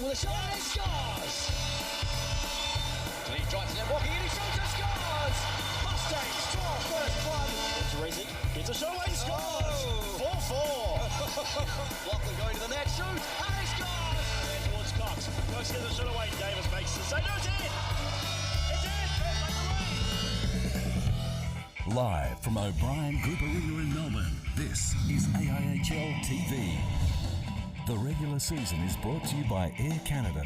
the shot and he scores! He drives it, walking in, he shoots and scores! Mustangs draw first one. It's Rizzi, gets a shot away, he scores! 4-4. Lachlan going to the net, shoots, and he scores! And towards Cox, Cox gets a shot away, Davis makes the save, no, it's in! It's in! Live from O'Brien Group Arena in Melbourne, this is AIHL TV. The regular season is brought to you by Air Canada,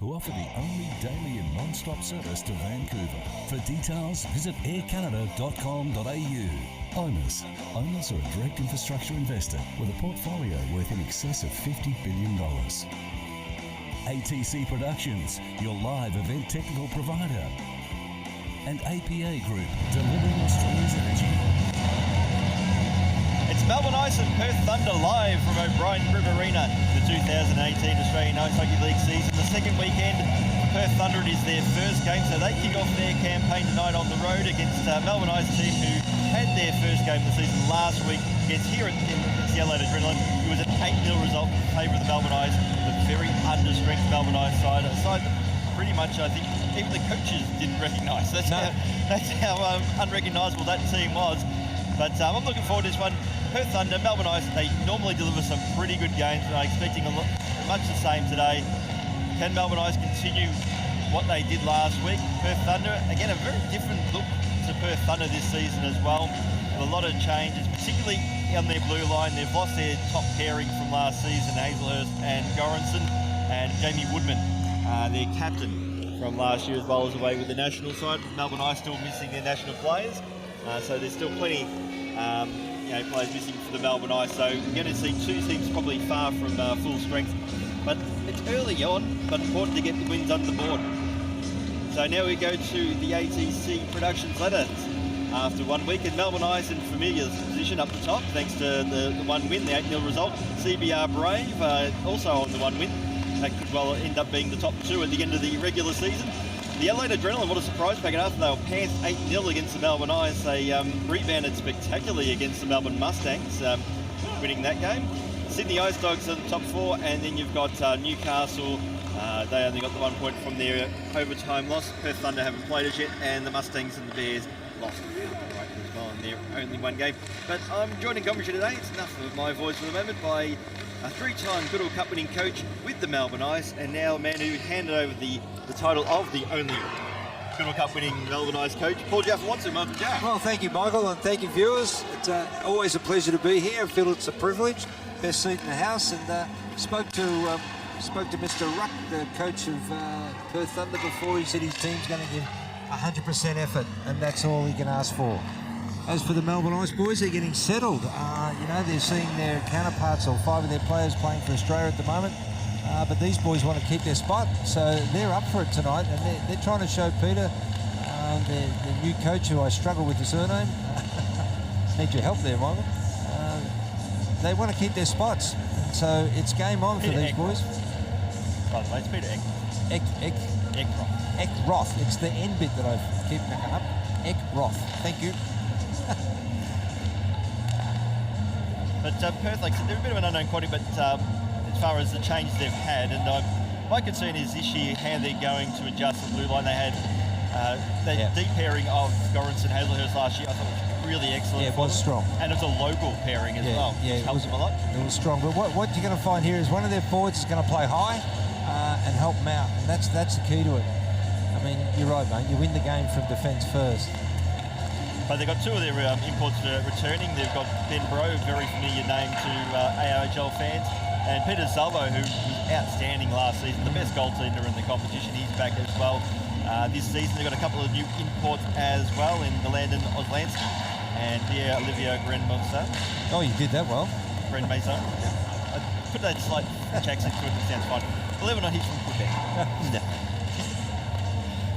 who offer the only daily and non-stop service to Vancouver. For details, visit aircanada.com.au. Owners are a direct infrastructure investor with a portfolio worth in excess of $50 billion. ATC Productions, your live event technical provider. And APA Group, delivering Australia's energy. It's Melbourne Ice and Perth Thunder live from O'Brien Group Arena, the 2018 Australian Ice Hockey League season. The second weekend, Perth Thunder, it is their first game, so they kick off their campaign tonight on the road against Melbourne Ice team who had their first game of the season last week against here at the Adelaide Adrenaline. It was an 8-0 result in favour of the Melbourne Ice, the very understrength Melbourne Ice side, a side that pretty much, I think, even the coaches didn't recognise. That's how unrecognisable that team was. But I'm looking forward to this one. Perth Thunder, Melbourne Ice, they normally deliver some pretty good games, and I'm expecting much the same today. Can Melbourne Ice continue what they did last week? Perth Thunder, again, a very different look to Perth Thunder this season as well. A lot of changes, particularly on their blue line. They've lost their top pairing from last season, Hazelhurst and Goranson, and Jamie Woodman, their captain from last year as well, as away with the national side. Melbourne Ice still missing their national players, so there's still plenty players missing for the Melbourne Ice. So we're going to see two teams probably far from full strength. But it's early on, but important to get the wins under the board. So now we go to the ATC Productions ladder. After 1 week, and Melbourne Ice in familiar position up the top, thanks to the one win, the 8-0 result. CBR Brave also on the one win. That could well end up being the top two at the end of the regular season. The Adelaide Adrenaline, what a surprise packet after they were pants 8-0 against the Melbourne Ice. They rebounded spectacularly against the Melbourne Mustangs, winning that game. Sydney Ice Dogs are the top four, and then you've got Newcastle. They only got the 1 point from their overtime loss. Perth Thunder haven't played as yet, and the Mustangs and the Bears lost as well in their only one game. But I'm joining commentary today. It's enough of my voice for the moment by a three-time Goodall Cup winning coach with the Melbourne Ice, and now a man who handed over the title of the only Goodall Cup winning Melbourne Ice coach, Paul Jaffa-Watson. Welcome, Jaff. Well, thank you, Michael, and thank you, viewers. It's always a pleasure to be here. I feel it's a privilege. Best seat in the house, and spoke to Mr. Ruck, the coach of Perth Thunder, before. He said his team's going to give 100% effort, and that's all he can ask for. As for the Melbourne Ice boys, they're getting settled. They're seeing their counterparts, or 5 of their players, playing for Australia at the moment. But these boys want to keep their spot, so they're up for it tonight, and they're trying to show Peter, the new coach, who I struggle with the surname. Need your help there, Michael. They want to keep their spots, so it's game on for these boys. By the way, it's Peter Eckroth. Eckroth. It's the N bit that I keep picking up. Eckroth. Thank you. But Perth, like I said, they're a bit of an unknown quantity, but as far as the changes they've had, and my concern is this year how they're going to adjust the blue line. They had deep pairing of Goranson and Hazelhurst last year. I thought it was really excellent. Yeah, it was strong. And it was a local pairing as well, which helps them a lot. It was strong. But what you're going to find here is one of their forwards is going to play high and help them out, and that's the key to it. I mean, you're right, mate. You win the game from defence first. But they've got 2 of their imports returning. They've got Ben Bro, very familiar name to AIHL fans, and Peter Salvo, who was outstanding last season, the best goaltender in the competition. He's back as well this season. They've got a couple of new imports as well in the Landon Oslansky and Pierre Olivia Grenmonster. Oh, you did that well. Gren Mason. I put that slight French accent to it, it sounds fine. Believe it or not, he's from Quebec.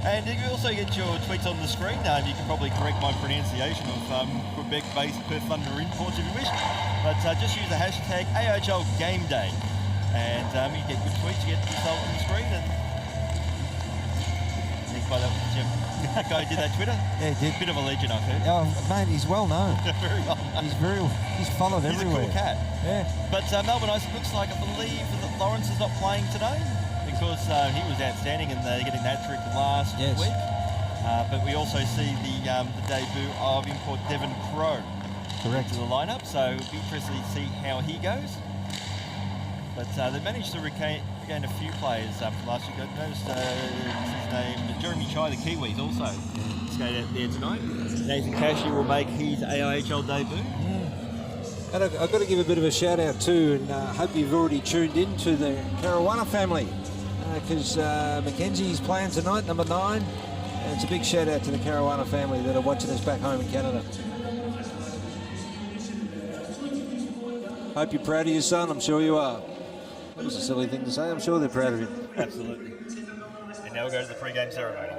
And you also get your tweets on the screen. You can probably correct my pronunciation of Quebec-based Perth Thunder imports if you wish. But just use the hashtag AIHL Game Day. And you get good tweets, you get yourself on the screen. And I think by that, that guy who did that Twitter? Yeah, he did. Bit of a legend, I've heard. Oh, mate, he's well known. Very well known. He's followed everywhere. He's a cool cat. Yeah. But Melbourne Ice, it looks like, I believe that Lawrence is not playing today. because he was outstanding in getting that trick last Yes. week. But we also see the debut of import Devon Crowe to the lineup, so it'll be interesting to see how he goes. But they managed to regain a few players from last week. I noticed his name, Jeremy Chai, the Kiwis, also skated out there tonight. Nathan Cashy will make his AIHL debut. And I've got to give a bit of a shout out too, and hope you've already tuned in to the Caruana family, because Mackenzie's playing tonight, number 9. And it's a big shout out to the Caruana family that are watching us back home in Canada. Hope you're proud of your son, I'm sure you are. That was a silly thing to say, I'm sure they're proud of him. Absolutely. And now we'll go to the pre-game ceremony.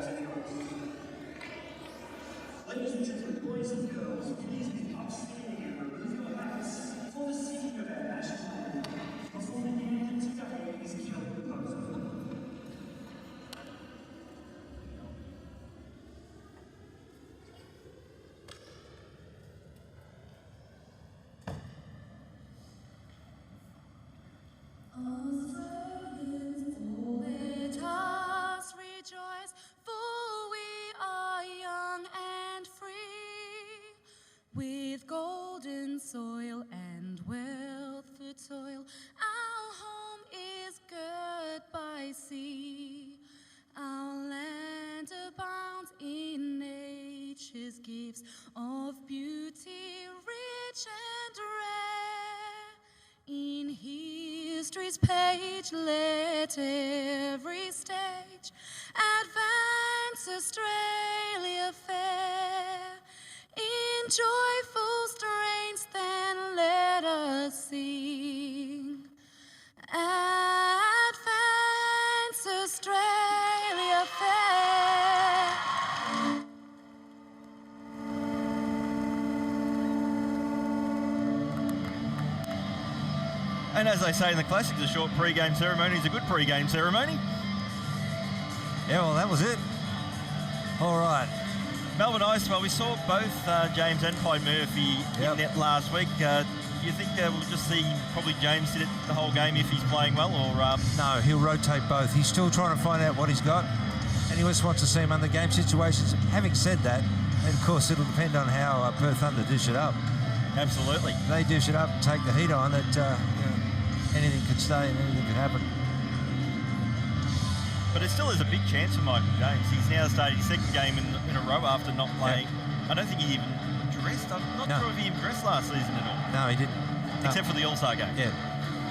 Soil and wealth for toil, our home is girt by sea. Our land abounds in nature's gifts of beauty rich and rare. In history's page let every stage advance Australia fair. In joyful strains then let us sing. Advance Australia fair. And as they say in the classics, a short pre-game ceremony is a good pre-game ceremony. Yeah, well, that was it. All right. Melbourne Ice, well, we saw both James and Clyde Murphy in net last week. Do you think we'll just see probably James sit it the whole game if he's playing well, or...? No, he'll rotate both. He's still trying to find out what he's got, and he just wants to see him under game situations. Having said that, and of course, it'll depend on how Perth Thunder dish it up. Absolutely. If they dish it up and take the heat on, anything could stay and anything could happen. But it still is a big chance for Michael James. He's now started his second game in a row after not playing. Yeah. I don't think he even dressed. I'm not sure if he even dressed last season at all. No, he didn't. Except for the All-Star game. Yeah,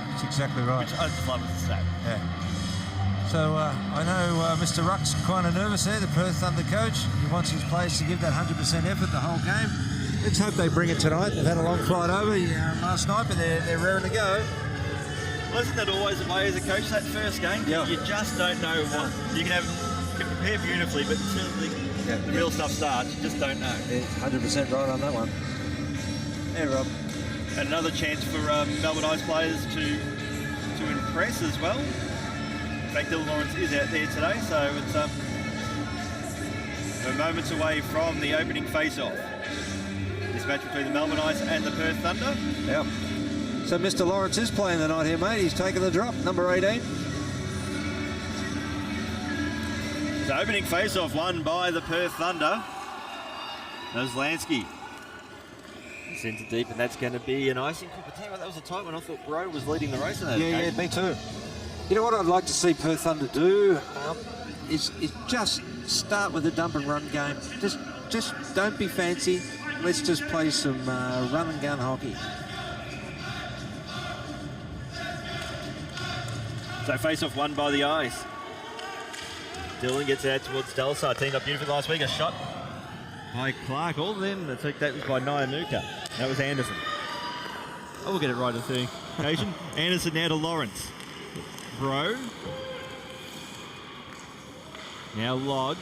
that's exactly right. Which I just love as a stat. Yeah. So I know Mr. Ruck's kind of nervous there, the Perth Thunder coach. He wants his players to give that 100% effort the whole game. Let's hope they bring it tonight. They've had a long flight over last night, but they're raring to go. Well, isn't that always the way as a coach, that first game? Yeah. You just don't know what. You can prepare beautifully, but until the real stuff starts, you just don't know. Yeah, 100% right on that one. Hey, Rob. And another chance for Melbourne Ice players to impress as well. In fact, Dylan Lawrence is out there today, so it's we're moments away from the opening face-off. This match between the Melbourne Ice and the Perth Thunder. Yep. So Mr. Lawrence is playing the night here, mate. He's taking the drop, number 18. The opening face-off won by the Perth Thunder. That was Lansky. Centre deep, and that's going to be an icing call. But tell you what, that was a tight one. I thought Bro was leading the race in that occasion. Yeah, me too. You know what I'd like to see Perth Thunder do is just start with a dump and run game. Just don't be fancy. Let's just play some run and gun hockey. So face-off won by the Ice. Dylan gets out towards Delsar. Teamed up beautifully last week. A shot by Clark. All of them. I think that was by Nyanuka. That was Anderson. Oh, we'll get it right on the occasion. Anderson now to Lawrence. Bro. Now Lodge.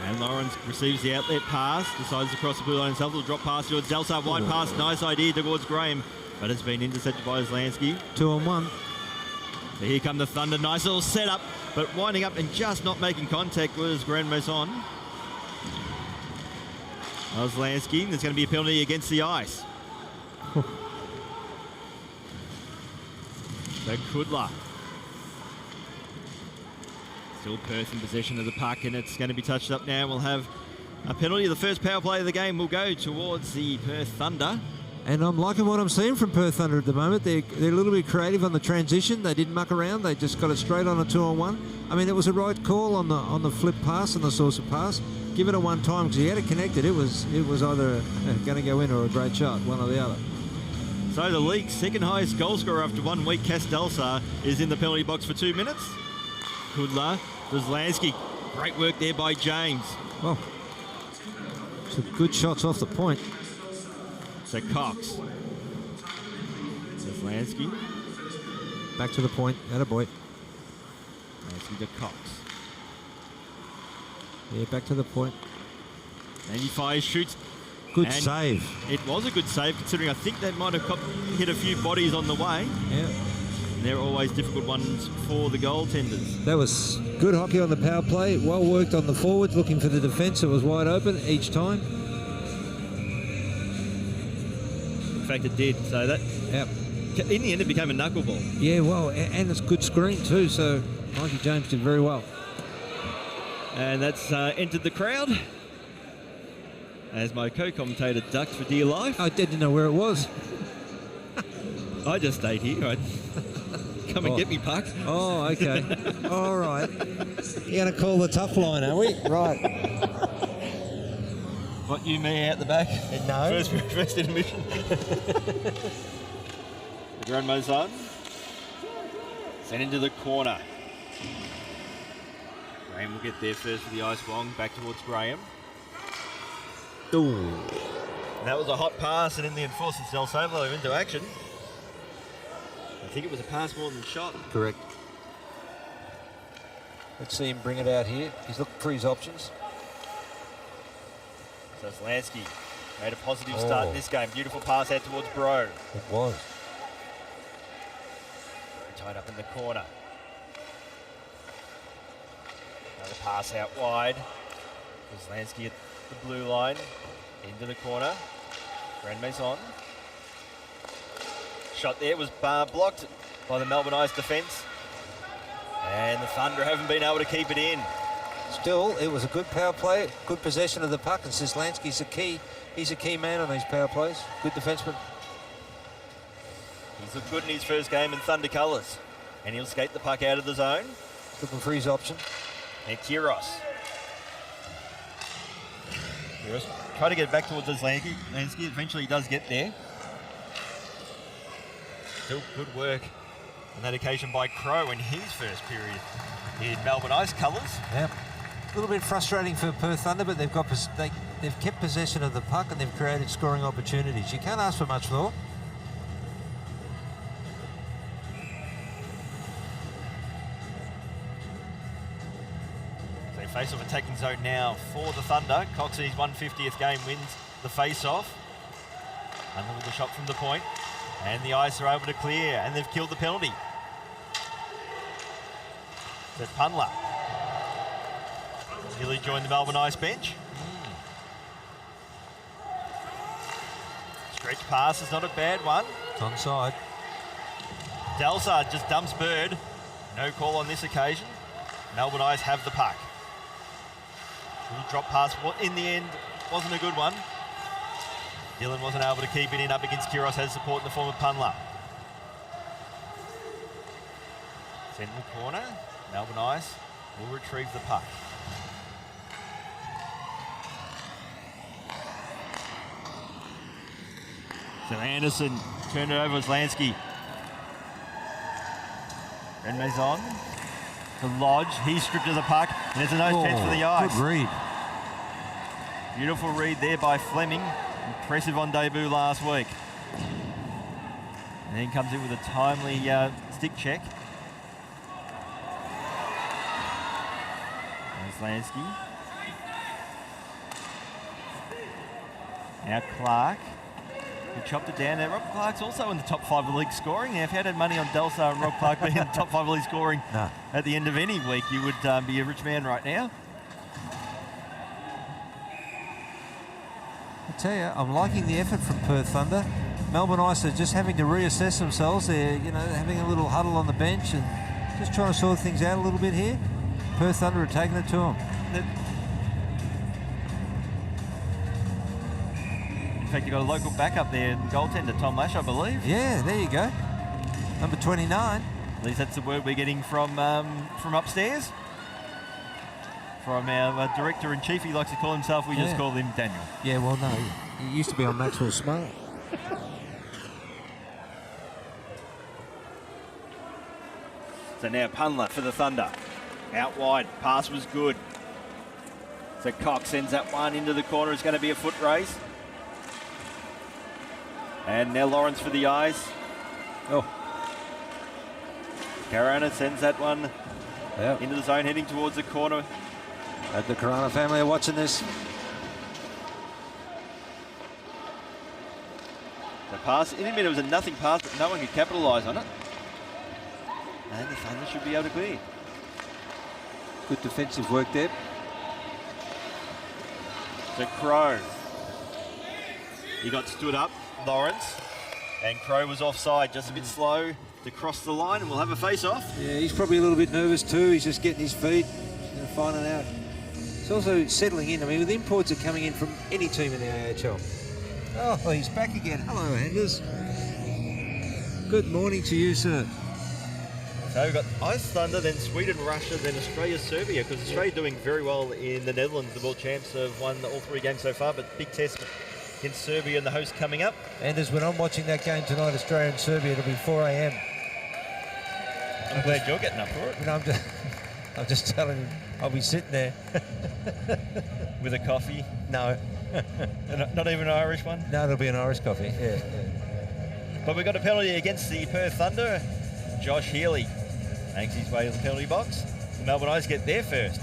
And Lawrence receives the outlet pass. Decides to cross the blue line himself. Will drop pass towards Delsar. Wide pass. Nice idea towards Graham. But it's been intercepted by Zlansky. 2-on-1. So here come the Thunder. Nice little setup. But winding up and just not making contact was Grand Mason. Zlansky. There's going to be a penalty against the Ice. So Kudla. Still Perth in possession of the puck, and it's going to be touched up now. We'll have a penalty. The first power play of the game will go towards the Perth Thunder. And I'm liking what I'm seeing from Perth Thunder at the moment. They're a little bit creative on the transition. They didn't muck around. They just got it straight on a 2-on-1. I mean, it was a right call on the flip pass and the source of pass. Give it a one time because he had it connected. It was either going to go in or a great shot, one or the other. So the league's second highest goal scorer after 1 week, Cass Delsar, is in the penalty box for 2 minutes. Kudla, Zlansky. Great work there by James. Well, some good shots off the point. So Cox. Zlansky. Back to the point. Attaboy. Zlansky to Cox. Yeah, back to the point. And he fires, shoots. Good and save. It was a good save, considering I think they might have hit a few bodies on the way. Yeah. And they're always difficult ones for the goaltenders. That was good hockey on the power play. Well worked on the forwards, looking for the defence. It was wide open each time. In fact, it did. So that, in the end, it became a knuckleball. Yeah, well, and it's good screen too. So Mikey James did very well. And that's entered the crowd. As my co-commentator ducked for dear life. I didn't know where it was. I just stayed here. I'd come and get me, puck. Oh, okay. All right. You're going to call the tough line, are we? Right. What, you, me out the back? No. First intermission. Grandma's on. Sent into the corner. Graham will get there first with the ice long. Back towards Graham. Ooh. And that was a hot pass, and in the enforcers, Del Solo into action. I think it was a pass more than a shot. Correct. Let's see him bring it out here. He's looking for his options. So Zlansky made a positive start in this game. Beautiful pass out towards Bro. It was. Tied up in the corner. Another pass out wide. Zlansky at the blue line. Into the corner. Grand Maison. Shot there was blocked by the Melbourne Ice defence. And the Thunder haven't been able to keep it in. Still, it was a good power play, good possession of the puck, and Sislansky's he's a key man on these power plays. Good defenseman. He's looked good in his first game in Thunder colours. And he'll skate the puck out of the zone. Looking for his option. And Kiros. Try to get it back towards Zlansky. Eventually he does get there. Still good work on that occasion by Crow in his first period in Melbourne Ice colours. Yep. A little bit frustrating for Perth Thunder, but they've kept possession of the puck and they've created scoring opportunities. You can't ask for much more. So face-off attacking zone now for the Thunder. Cox in his 150th game wins the face-off. Under with the shot from the point. And the Ice are able to clear, and they've killed the penalty. So it's Punla. Nearly joined the Melbourne Ice bench. Stretch pass is not a bad one. It's onside. Delsar just dumps Bird. No call on this occasion. Melbourne Ice have the puck. Little drop pass in the end wasn't a good one. Dylan wasn't able to keep it in. Up against Kiros, has support in the form of Punla. Sent in the corner. Melbourne Ice will retrieve the puck. So Anderson turned it over to Zlansky. Ren Maison. The Lodge, he's stripped of the puck, and there's a nose chance for the Ice. Good read. Beautiful read there by Fleming. Impressive on debut last week. And then comes in with a timely stick check. There's Lansky. Now Clark, who chopped it down there. Rob Clark's also in the top 5 of the league scoring. Now, if you had money on Delsar and Rob Clark being in the top 5 of the league scoring at the end of any week, you would be a rich man right now. I tell you, I'm liking the effort from Perth Thunder. Melbourne Ice are just having to reassess themselves. They're, having a little huddle on the bench and just trying to sort things out a little bit here. Perth Thunder are taking it to them. In fact, you've got a local backup there, goaltender Tom Lash, I believe. Yeah, there you go. Number 29. At least that's the word we're getting from upstairs. From our director-in-chief, he likes to call himself, we just call him Daniel. Yeah, well, no, he used to be on Maxwell Smart. So now Punler for the Thunder. Out wide, pass was good. So Cox sends that one into the corner. It's going to be a foot race. And now Lawrence for the eyes. Oh. Carana sends that one into the zone, heading towards the corner. The Carana family are watching this. The pass, in a minute, it was a nothing pass, but no one could capitalise on it. And the Thunder should be able to clear. Good defensive work there. So Crow. He got stood up, Lawrence, and Crow was offside, just a bit slow to cross the line, and we'll have a face-off. Yeah, he's probably a little bit nervous too. He's just getting his feet and finding out. He's also settling in. I mean, with imports are coming in from any team in the AIHL. Oh, he's back again. Hello, Anders. Good morning to you, sir. So we've got Ice Thunder, then Sweden, Russia, then Australia, Serbia, because Australia doing very well in the Netherlands. The world champs have won all 3 games so far, but big test against Serbia and the host coming up. Anders, when I'm watching that game tonight, Australia and Serbia, it'll be 4 a.m. I'm glad you're getting up for it. I'm just telling you, I'll be sitting there. With a coffee? No. Not even an Irish one? No, it'll be an Irish coffee. Yeah. But we've got a penalty against the Perth Thunder. Josh Healy makes his way to the penalty box. The Melbourne Ice get there first.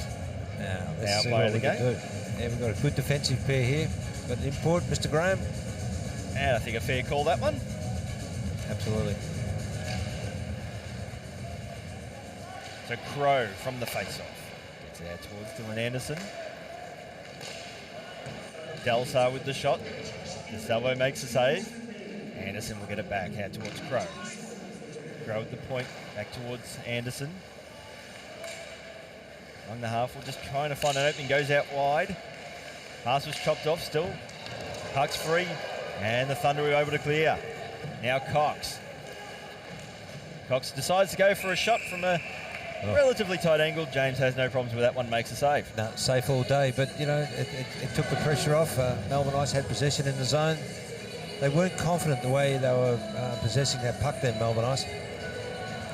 Now, let's see play what of the we can game. do. Yeah, we've got a good defensive pair here. Got an import, Mr. Graham. And I think a fair call, that one. Absolutely. So Crow from the face-off. Gets it out towards Dylan Anderson. Delsar with the shot. DeSalvo makes the save. Anderson will get it back out towards Crow. Crow at the point, back towards Anderson. On the half, we're just trying to find an opening. Goes out wide. Pass was chopped off still. Puck's free. And the Thunder are able to clear. Now Cox. Cox decides to go for a shot from a relatively tight angle. James has no problems with that one, makes a save. No, safe all day, but it took the pressure off. Melbourne Ice had possession in the zone. They weren't confident the way they were possessing that puck then, Melbourne Ice.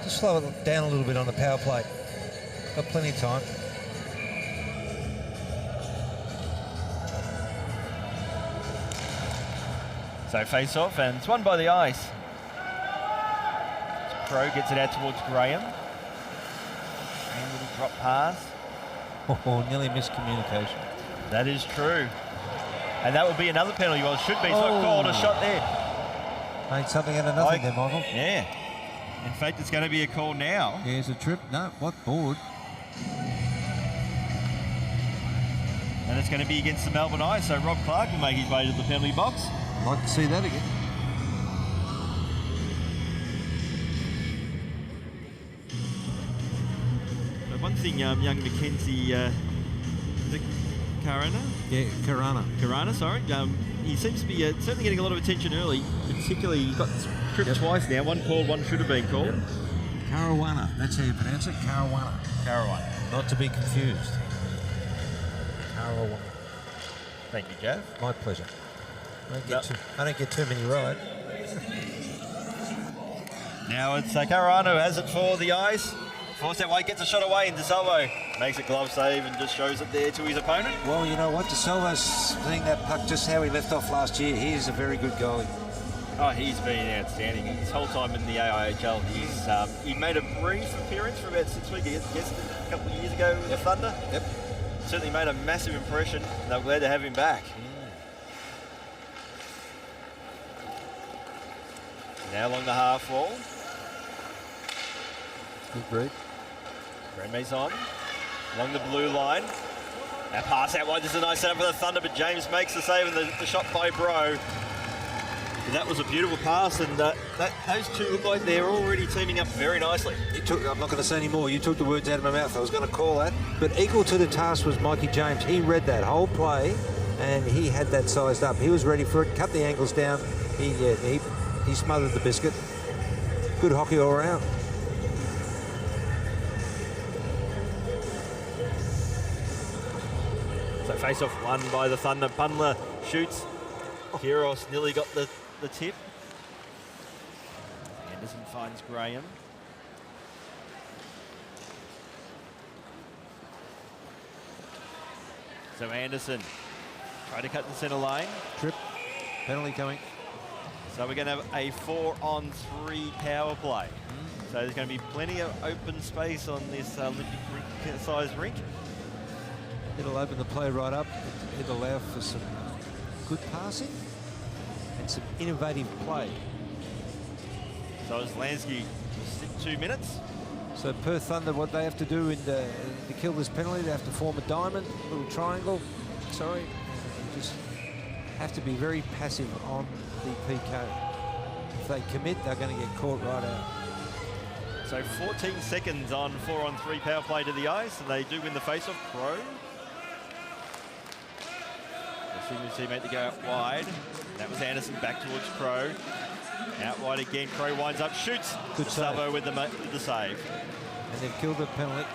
Just slow it down a little bit on the power play. Got plenty of time. So face off, and it's won by the Ice. Crow gets it out towards Graham. And a little drop pass. Oh, nearly miscommunication. That is true. And that would be another penalty. Well, it should be. It's not called a shot there. Made something out of nothing there, Michael. Yeah. In fact, it's going to be a call now. Here's a trip. No, what board? And it's going to be against the Melbourne Ice. So Rob Clark will make his way to the penalty box. I'd like to see that again. So one thing, young Mackenzie, is it Karana? Yeah, Karana. Sorry. He seems to be certainly getting a lot of attention early. Particularly, he got tripped twice now. One called, one should have been called. Yep. Caruana. That's how you pronounce it. Caruana. Not to be confused. Caruana. Thank you, Jeff. My pleasure. I don't get too many right. Now it's Carano has it for the Ice. Forced that way, gets a shot away, and DeSalvo makes a glove save and just shows it there to his opponent. Well, you know what? DeSalvo's seeing that puck just how he left off last year. He is a very good goalie. Oh, he's been outstanding his whole time in the AIHL. He made a brief appearance for about 6 weeks against a couple of years ago with the Thunder. Yep. Certainly made a massive impression. They're glad to have him back. Now along the half wall. Good read. Brent Mason along the blue line. Now pass out wide. This is a nice setup for the Thunder, but James makes the save and the shot by Bro. That was a beautiful pass, and those two look like they're already teaming up very nicely. I'm not going to say any more. You took the words out of my mouth. I was going to call that. But equal to the task was Mikey James. He read that whole play, and he had that sized up. He was ready for it, cut the angles down. He smothered the biscuit. Good hockey all around. So face-off won by the Thunder. Pundler shoots. Kiros nearly got the tip. Anderson finds Graham. So Anderson tried to cut the centre lane. Trip. Penalty coming. So we're going to have a 4-on-3 power play. So there's going to be plenty of open space on this Olympic-sized rink. It'll open the play right up. It'll allow for some good passing and some innovative play. So as Lansky will sit 2 minutes. So Perth Thunder, what they have to do to kill this penalty, they have to form a diamond, a little triangle. Sorry, just have to be very passive on the PK. If they commit, they're going to get caught right out. So 14 seconds on 4-on-3 power play to the ice, and they do win the face-off. Crow. His teammate to go out wide. That was Anderson back towards Crow. Out wide again. Crow winds up, shoots. Good Salvo with the save. And they've killed the penalty.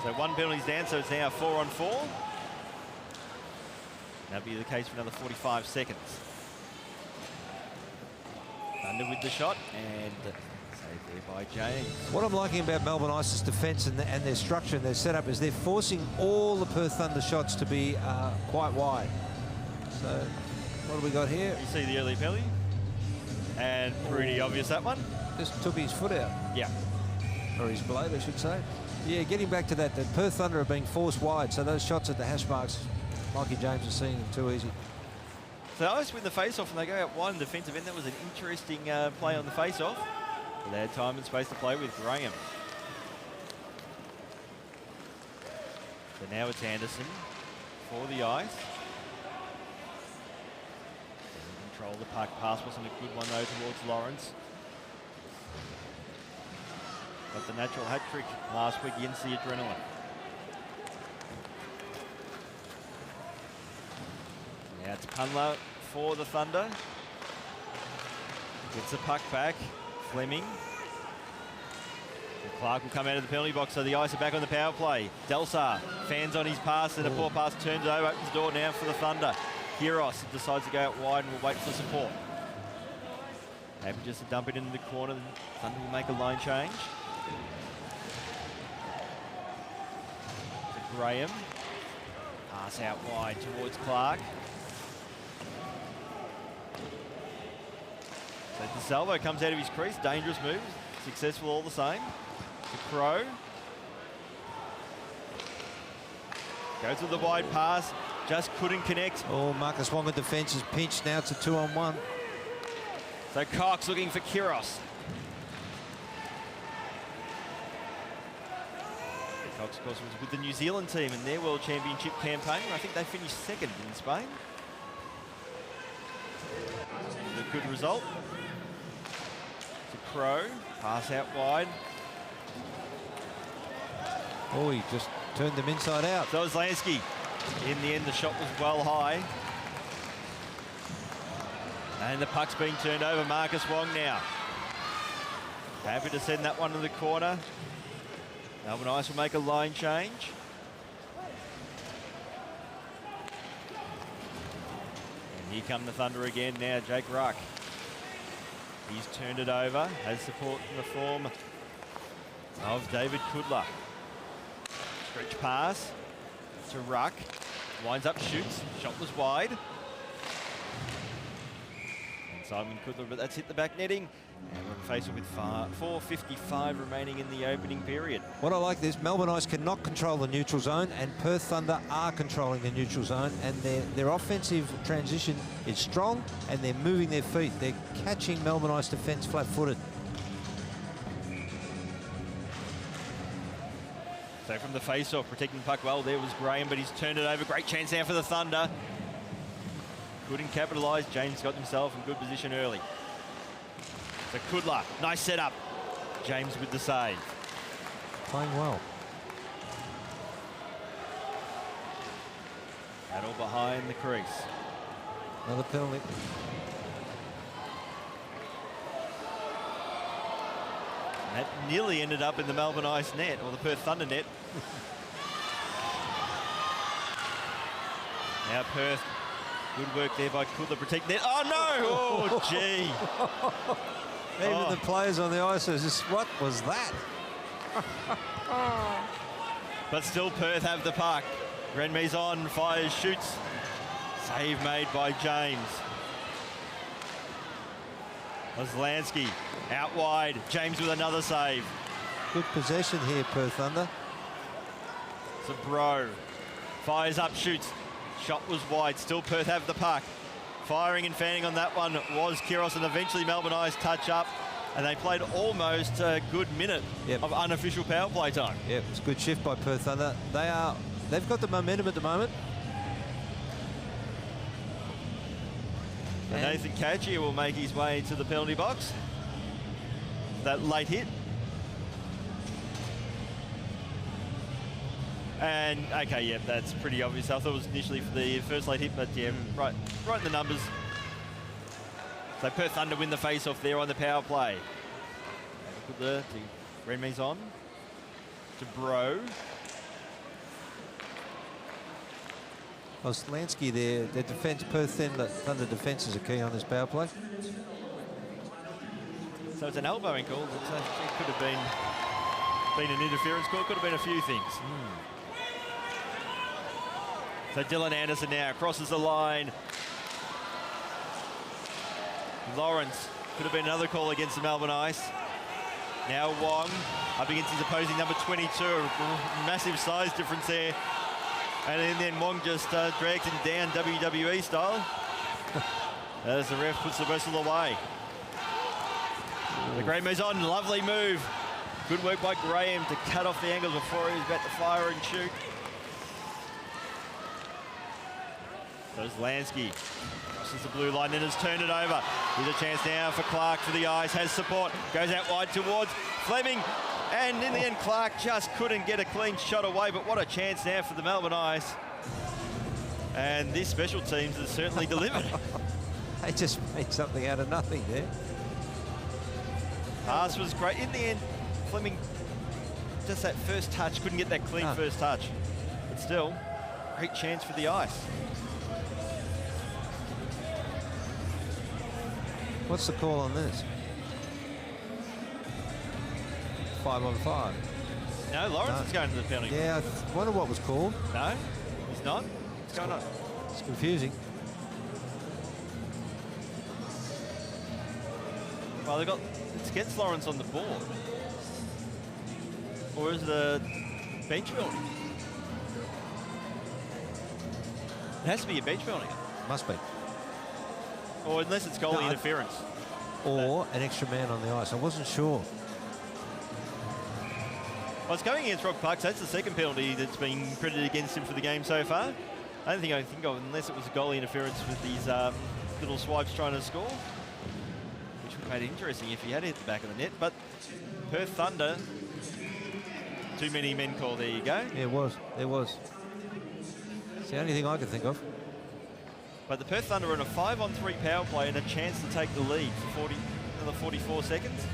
So one penalty's down, so it's now 4-on-4. That'll be the case for another 45 seconds. Thunder with the shot, and saved there by James. What I'm liking about Melbourne Ice's defence and their structure and their setup is they're forcing all the Perth Thunder shots to be quite wide. So what do we got here? You see the early penalty, and pretty obvious that one. Just took his foot out. Yeah. Or his blade, I should say. Yeah, getting back to that, the Perth Thunder are being forced wide, so those shots at the hash marks, Mikey James is seeing them too easy. So they always win the face-off and they go out wide in defensive end. That was an interesting play on the face-off. They had time and space to play with Graham. So now it's Anderson for the ice. Control the puck. Pass wasn't a good one though towards Lawrence. Got the natural hat trick last week against the Adrenaline. Now it's Punla for the Thunder. Gets the puck back. Fleming. And Clark will come out of the penalty box, so the Ice are back on the power play. Delsar fans on his pass, and a poor pass turns over, opens the door now for the Thunder. Kiros decides to go out wide and will wait for support. Happy just to dump it into the corner. Thunder will make a line change. To Graham. Pass out wide towards Clark. So DeSalvo comes out of his crease. Dangerous move. Successful all the same. To Crow. Goes with the wide pass. Just couldn't connect. Oh, Marcus Wonga defence is pinched. Now it's a 2-on-1. So Cox looking for Kiros. Cox, of course, was with the New Zealand team in their World Championship campaign. I think they finished second in Spain. A good result. To Crow. Pass out wide. Oh, he just turned them inside out. So was Lansky. In the end, the shot was well high. And the puck's being turned over. Marcus Wong now. Happy to send that one to the corner. Melbourne Ice will make a line change. And here come the Thunder again now. Jake Ruck. He's turned it over. Has support in the form of David Kudler. Stretch pass to Ruck. Winds up, shoots. Shot was wide. And Simon Kudler, but that's hit the back netting. And we're faced with 4:55 remaining in the opening period. What I like this, Melbourne Ice cannot control the neutral zone, and Perth Thunder are controlling the neutral zone, and their offensive transition is strong, and they're moving their feet. They're catching Melbourne Ice defence flat-footed. So from the face-off, protecting the puck well, there was Graham, but he's turned it over. Great chance now for the Thunder. couldn't capitalise. James got himself in good position early. So Kudla, nice setup. James with the save. Playing well. Battle behind the crease. Another penalty. And that nearly ended up in the Melbourne Ice net, or the Perth Thunder net. Now Perth, good work there by Kudla, protect net. Oh no! Oh gee! Even the players on the ice are just, what was that? But still Perth have the puck. Renmes on, fires, shoots. Save made by James. Oslansky out wide. James with another save. Good possession here, Perth Thunder. Bro fires up, shoots. Shot was wide. Still Perth have the puck. Firing and fanning on that one was Kiros, and eventually Melbourne Ice touch up. And they played almost a good minute of unofficial power play time. Yeah, it was a good shift by Perth Thunder. They've got the momentum at the moment. And Nathan Kachia will make his way to the penalty box. That late hit. And, okay, yeah, that's pretty obvious. I thought it was initially for the first late hit, but yeah, right in the numbers. So Perth Thunder win the face-off there on the power play. Good to Renmes on. To Bro. Oslansky there, their defence, Perth Thunder defence is a key on this power play. So it's an elbowing call. It could have been an interference call. Could have been a few things. So Dylan Anderson now crosses the line. Lawrence, could have been another call against the Melbourne Ice. Now Wong up against his opposing number 22. Massive size difference there. And then Wong just drags him down WWE style. As the ref puts the whistle away. The Graham is on, lovely move. Good work by Graham to cut off the angles before he was about to fire and shoot. There's Lansky. Crosses the blue line and has turned it over. Here's a chance now for Clark for the Ice. Has support. Goes out wide towards Fleming. And in the end, Clark just couldn't get a clean shot away. But what a chance now for the Melbourne Ice. And this special teams has certainly delivered. They just made something out of nothing there. Pass was great. In the end, Fleming, just that first touch, couldn't get that clean first touch. But still, great chance for the Ice. What's the call on this? 5-on-5. No, Lawrence is going to the penalty. Yeah, I wonder what was called. No, he's not. What's going on? It's confusing. Well, it's against Lawrence on the board. Or is it a bench penalty? It has to be a bench penalty. Must be. Or unless it's goalie interference. Or an extra man on the ice. I wasn't sure. Well, it's going against Rob Parks. That's the second penalty that's been credited against him for the game so far. I don't think I can think of unless it was goalie interference with these little swipes trying to score. Which would have made it interesting if he had hit the back of the net. But Perth Thunder, too many men call. There you go. Yeah, it was. It was. It's the only thing I could think of. But the Perth Thunder are in a 5-on-3 power play and a chance to take the lead for another 44 seconds.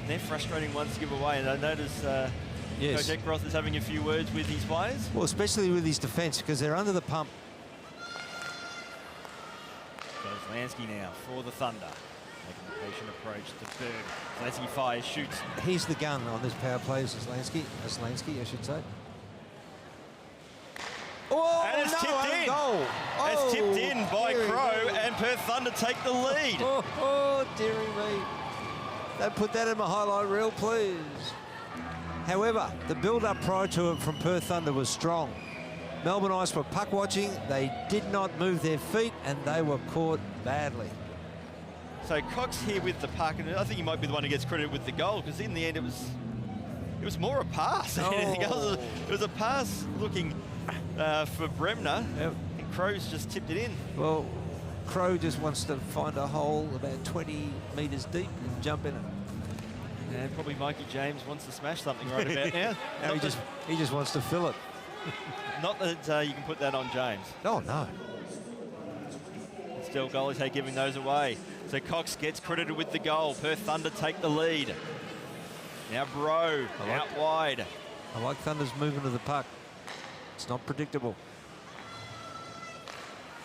They're frustrating ones to give away, and I notice yes. Coach Ekroth is having a few words with his players. Well, especially with his defence, because they're under the pump. Goes Lansky now for the Thunder. Making the patient approach to Berg. Lansky fires, shoots. He's the gun on this power play, is Lansky, I should say. Oh, And it's tipped in. Goal. It's tipped in by dearie Crow, me. and Perth Thunder take the lead. Oh, dearie me. Don't put that in my highlight reel, please. However, the build-up prior to it from Perth Thunder was strong. Melbourne Ice were puck watching. They did not move their feet, and they were caught badly. So Cox here with the puck, and I think he might be the one who gets credit with the goal, because in the end it was more a pass than anything else. It was a pass looking for Bremner. Yep. And Crow's just tipped it in. Well, Crow just wants to find a hole about 20 metres deep and jump in it. And probably Mikey James wants to smash something right about now. No, he just wants to fill it. Not that you can put that on James. Oh, no. Still goalies giving those away. So Cox gets credited with the goal. Perth Thunder take the lead. Now Bro out wide. I like Thunder's movement of the puck. It's not predictable.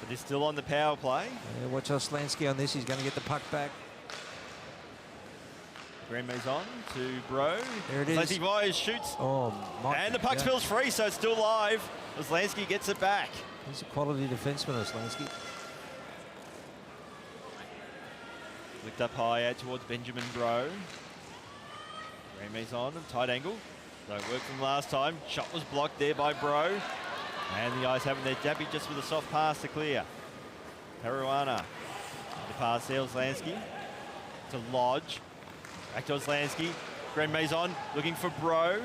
But he's still on the power play. Yeah, watch Oslansky on this. He's going to get the puck back. Grand Maison to Bro. There it is. Lazy Myers shoots. Oh, my. And the puck spills free, so it's still live. Oslansky gets it back. He's a quality defenseman, Oslansky. Flicked up high out towards Benjamin Bro. Grand Maison, tight angle. So it worked from last time. Shot was blocked there by Bro. And the Eyes having their dabby just with a soft pass to clear. Caruana. The pass there, Oslansky. To Lodge. Back to Oslansky. Grand Maison looking for Bro.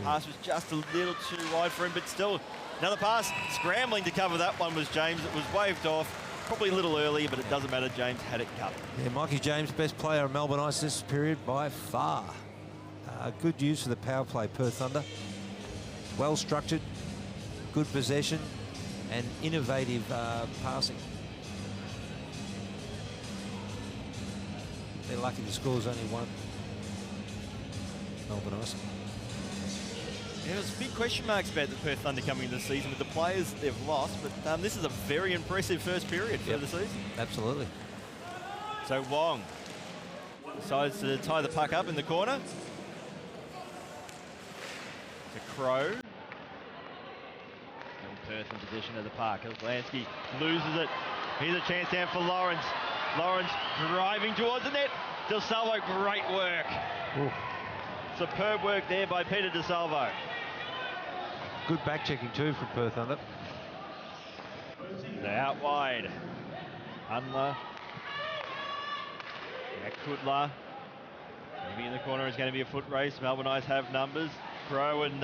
Pass was just a little too wide for him, but still another pass. Scrambling to cover that one was James. It was waved off. Probably a little early, but it doesn't matter. James had it covered. Yeah, Mikey James, best player of Melbourne Ice this period by far. Good use for the power play, Perth Thunder. Well structured, good possession, and innovative passing. They're lucky the score's only one. Melbourne Ice. Yeah, there's big question marks about the Perth Thunder coming into the season with the players they've lost, but this is a very impressive first period for the season. Absolutely. So Wong decides to tie the puck up in the corner. To Crow. And Perth in possession of the puck. Lansky loses it. Here's a chance down for Lawrence. Lawrence driving towards the net. DeSalvo, great work. Ooh. Superb work there by Peter DeSalvo. Good back checking too from Perth Thunder. They're out wide. Unler. Now Kudla. Maybe in the corner is going to be a foot race. Melbourne Eyes have numbers. Crow and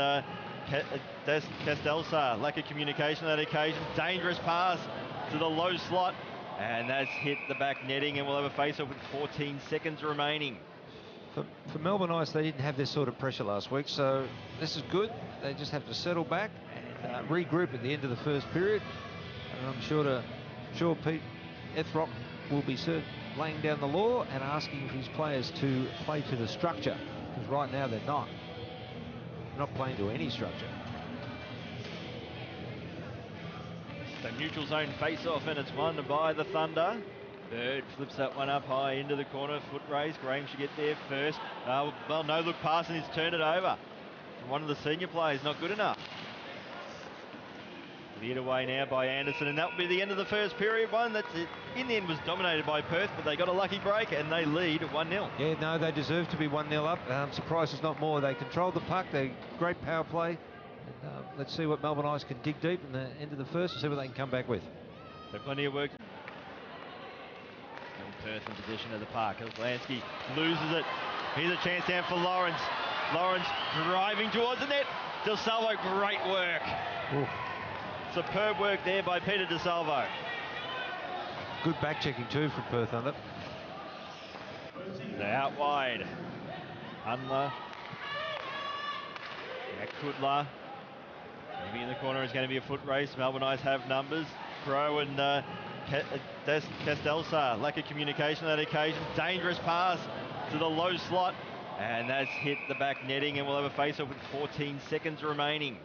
Castelsa. Lack of communication on that occasion. Dangerous pass to the low slot. And that's hit the back netting, and we'll have a face-off with 14 seconds remaining. For Melbourne Ice, they didn't have this sort of pressure last week, so this is good. They just have to settle back and regroup at the end of the first period. And I'm sure Pete Ethrock will be laying down the law and asking his players to play to the structure, because right now they're not. They're not playing to any structure. So neutral zone face-off, and it's won by the Thunder. Bird flips that one up high into the corner, foot race. Graham should get there first. Well, no look pass, and he's turned it over. From one of the senior players, not good enough. Cleared away now by Anderson, and that will be the end of the first period. One that in the end was dominated by Perth, but they got a lucky break and they lead 1-0. Yeah, no, they deserve to be 1-0 up. I'm surprised it's not more. They controlled the puck. They great power play. And, let's see what Melbourne Ice can dig deep in the end of the first and see what they can come back with. So plenty of work. And Perth in possession of the puck. Lansky loses it. Here's a chance down for Lawrence. Lawrence driving towards the net. DeSalvo, great work. Ooh. Superb work there by Peter DeSalvo. Good back checking too from Perth Thunder. They're out wide. Unler. Now Kudla. Maybe in the corner is going to be a foot race. Melbourne Eyes have numbers. Crow and Castelsa. Lack of communication on that occasion. Dangerous pass to the low slot. And that's hit the back netting, and we'll have a face-off with 14 seconds remaining.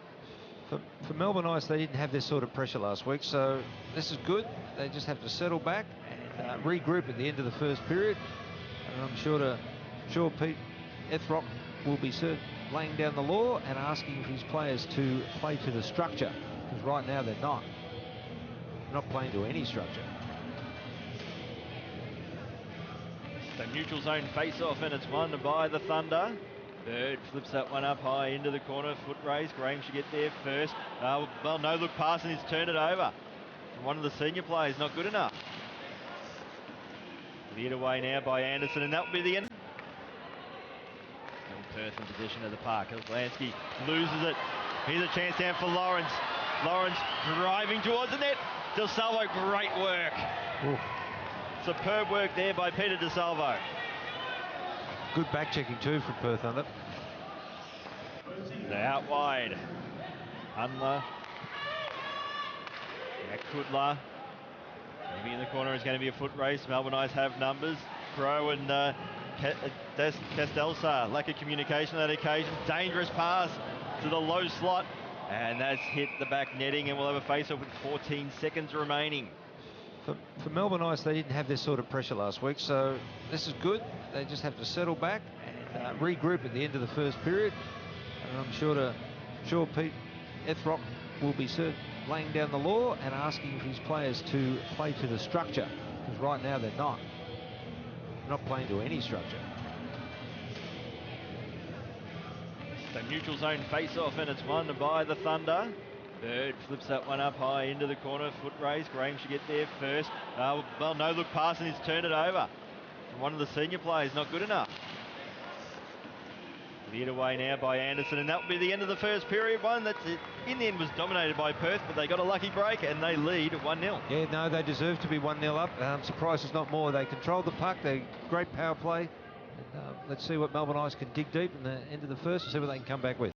For Melbourne Ice, they didn't have this sort of pressure last week, so this is good. They just have to settle back and regroup at the end of the first period. And I'm sure Pete Ethrock will be laying down the law and asking his players to play to the structure, because right now they're not. They're not playing to any structure. So neutral zone face-off, and it's won by the Thunder. Bird flips that one up high into the corner, foot race. Graham should get there first. Well, no look pass, and he's turned it over. From one of the senior players, not good enough. Cleared away now by Anderson, and that will be the end. And Perth in possession of the puck. Lansky loses it. Here's a chance down for Lawrence. Lawrence driving towards the net. De Salvo, great work. Ooh. Superb work there by Peter De Salvo. Good back checking too from Perth Thunder. They're out wide. Unler. Kudla. Maybe in the corner is going to be a foot race. Melbourne Knights have numbers. Crow and Castelsa lack of communication on that occasion. Dangerous pass to the low slot. And that's hit the back netting, and we'll have a face-off with 14 seconds remaining. For Melbourne Knights, they didn't have this sort of pressure last week, so this is good. They just have to settle back and regroup at the end of the first period. And I'm sure Pete Ethrock will be laying down the law and asking his players to play to the structure, because right now they're not playing to any structure. So neutral zone face-off, and it's won by the Thunder. Bird flips that one up high into the corner, foot race. Graham should get there first. Well, no look pass, and he's turned it over. One of the senior players, not good enough. Cleared away now by Anderson, and that will be the end of the first period. One that in the end was dominated by Perth, but they got a lucky break and they lead 1-0. Yeah, no, they deserve to be 1-0 up. I'm surprised it's not more. They controlled the puck. They great power play. And, let's see what Melbourne Knights can dig deep in the end of the first and see what they can come back with.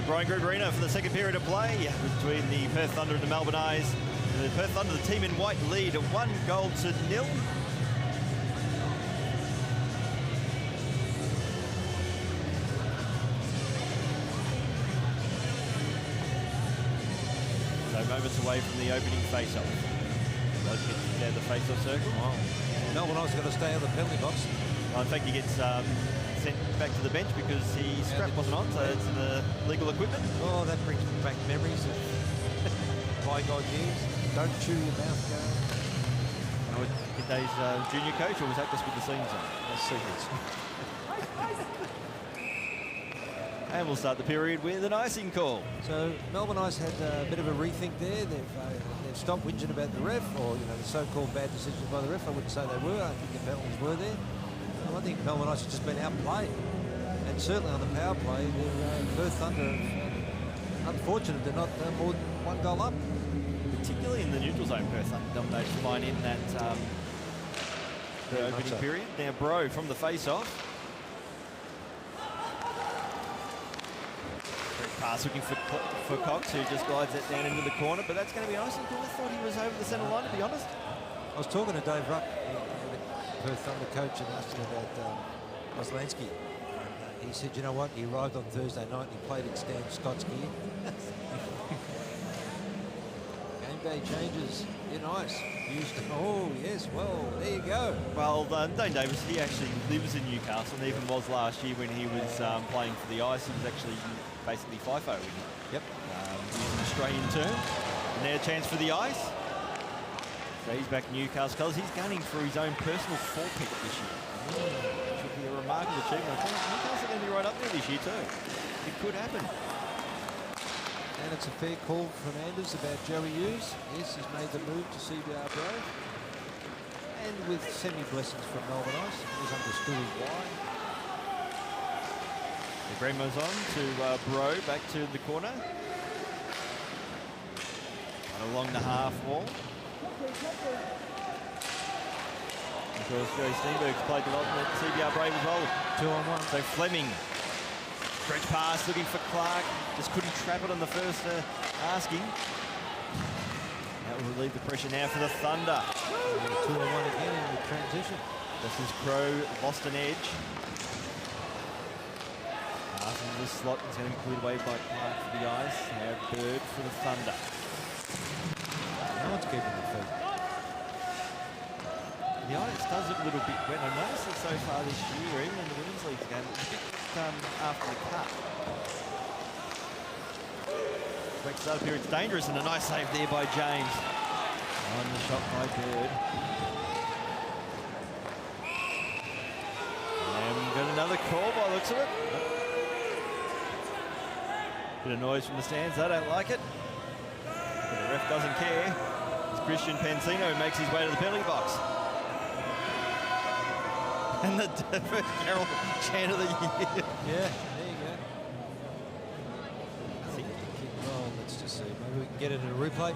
O'Brien Group Arena for the second period of play between the Perth Thunder and the Melbourne Eyes. The Perth Thunder, the team in white, lead 1-0. So moments away from the opening face-off. There, the face-off circle. Wow. Melbourne Eyes got to stay out of the penalty box. Well, in fact, he gets sent back to the bench because his strap wasn't on, so it's the legal equipment. Oh, that brings back memories of bygone years. Don't chew your mouth, go. Did days junior coach, or was that just with the seniors on? That's secrets. And we'll start the period with an icing call. So Melbourne Ice had a bit of a rethink there. They've stopped whinging about the ref, or the so-called bad decisions by the ref. I wouldn't say they were. I think the penalties were there. I think Melbourne Ice has just been outplayed, and certainly on the power play, the Perth Thunder, unfortunate they're not more than one goal up. Particularly in the neutral zone, Perth Thunder dominated fine in that the opening period. Now Bro from the face-off. Pass looking for Cox, who just glides that down into the corner, but that's going to be icing call. I thought he was over the centre line, to be honest. I was talking to Dave Ruck, the Perth Thunder coach, and asked him about Oslansky. He said, you know what, he arrived on Thursday night and he played in Stan Scott's gear. Game day changes in ice. Oh, yes, well, there you go. Well, Dane Davis, he actually lives in Newcastle, and even was last year when he was playing for the Ice. He was actually basically FIFO. Yep. Using an Australian term. And now a chance for the Ice. So he's back in Newcastle colours. He's gunning for his own personal 4-pick this year. Which would be a remarkable achievement. I think Newcastle are going to be right up there this year too. It could happen. And it's a fair call from Anders about Joey Hughes. Yes, he's made the move to CBR Bro. And with semi-blessings from Melbourne Ice, it was understood why. The Green moves on to Bro, back to the corner. And along the half wall. Of course, Joey Steenberg's played development at CBR Brave as well. 2-on-1. So Fleming. Stretch pass looking for Clark. Just couldn't trap it on the first asking. That will relieve the pressure now for the Thunder. 2-on-1 again in the transition. This is Crow, lost an edge. Pass into the slot is going to be cleared away by Clark for the Ice. Now Bird for the Thunder. No one's keeping the feet. The Ice does look a little bit wet. I noticed it so far this year, even in the Women's League game, it's a bit after the cut. Quick start here, it's dangerous, and a nice save there by James. On the shot by Bird. And we've got another call by the looks of it. Bit of noise from the stands, they don't like it. But the ref doesn't care. It's Christian Pansino who makes his way to the penalty box. And the first Carroll chant of the year. Yeah, there you go. Well, let's just see. Maybe we can get it in a replay.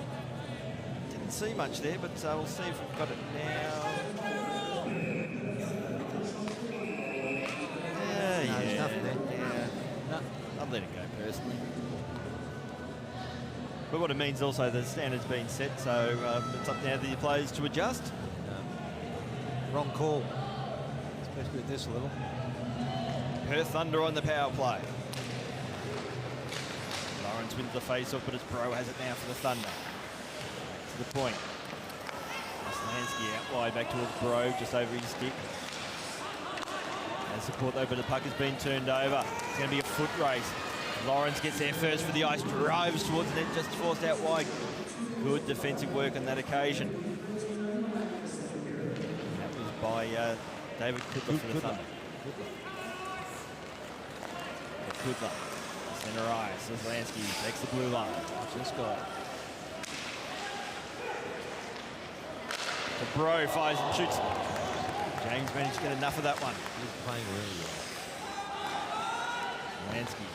Didn't see much there, but we'll see if we've got it now. No, there's nothing there. Yeah. Nothing. I'd let it go personally. But what it means also, the standard's been set, so it's up now to the players to adjust. Wrong call. Especially with this a little. Perth Thunder on the power play. Lawrence wins the face-off, but it's Bro has it now for the Thunder. To the point. Oslansky out wide back towards Bro, just over his stick. And support though, but the puck has been turned over. It's going to be a foot race. Lawrence gets there first for the Ice, drives towards the net, just forced out wide. Good defensive work on that occasion. That was by David Kudler for the Thunder. Kudler, centre ice. Oslansky takes the blue line. Watch this guy. The Bro fires and shoots. James managed to get enough of that one. He's playing really well. Lansky.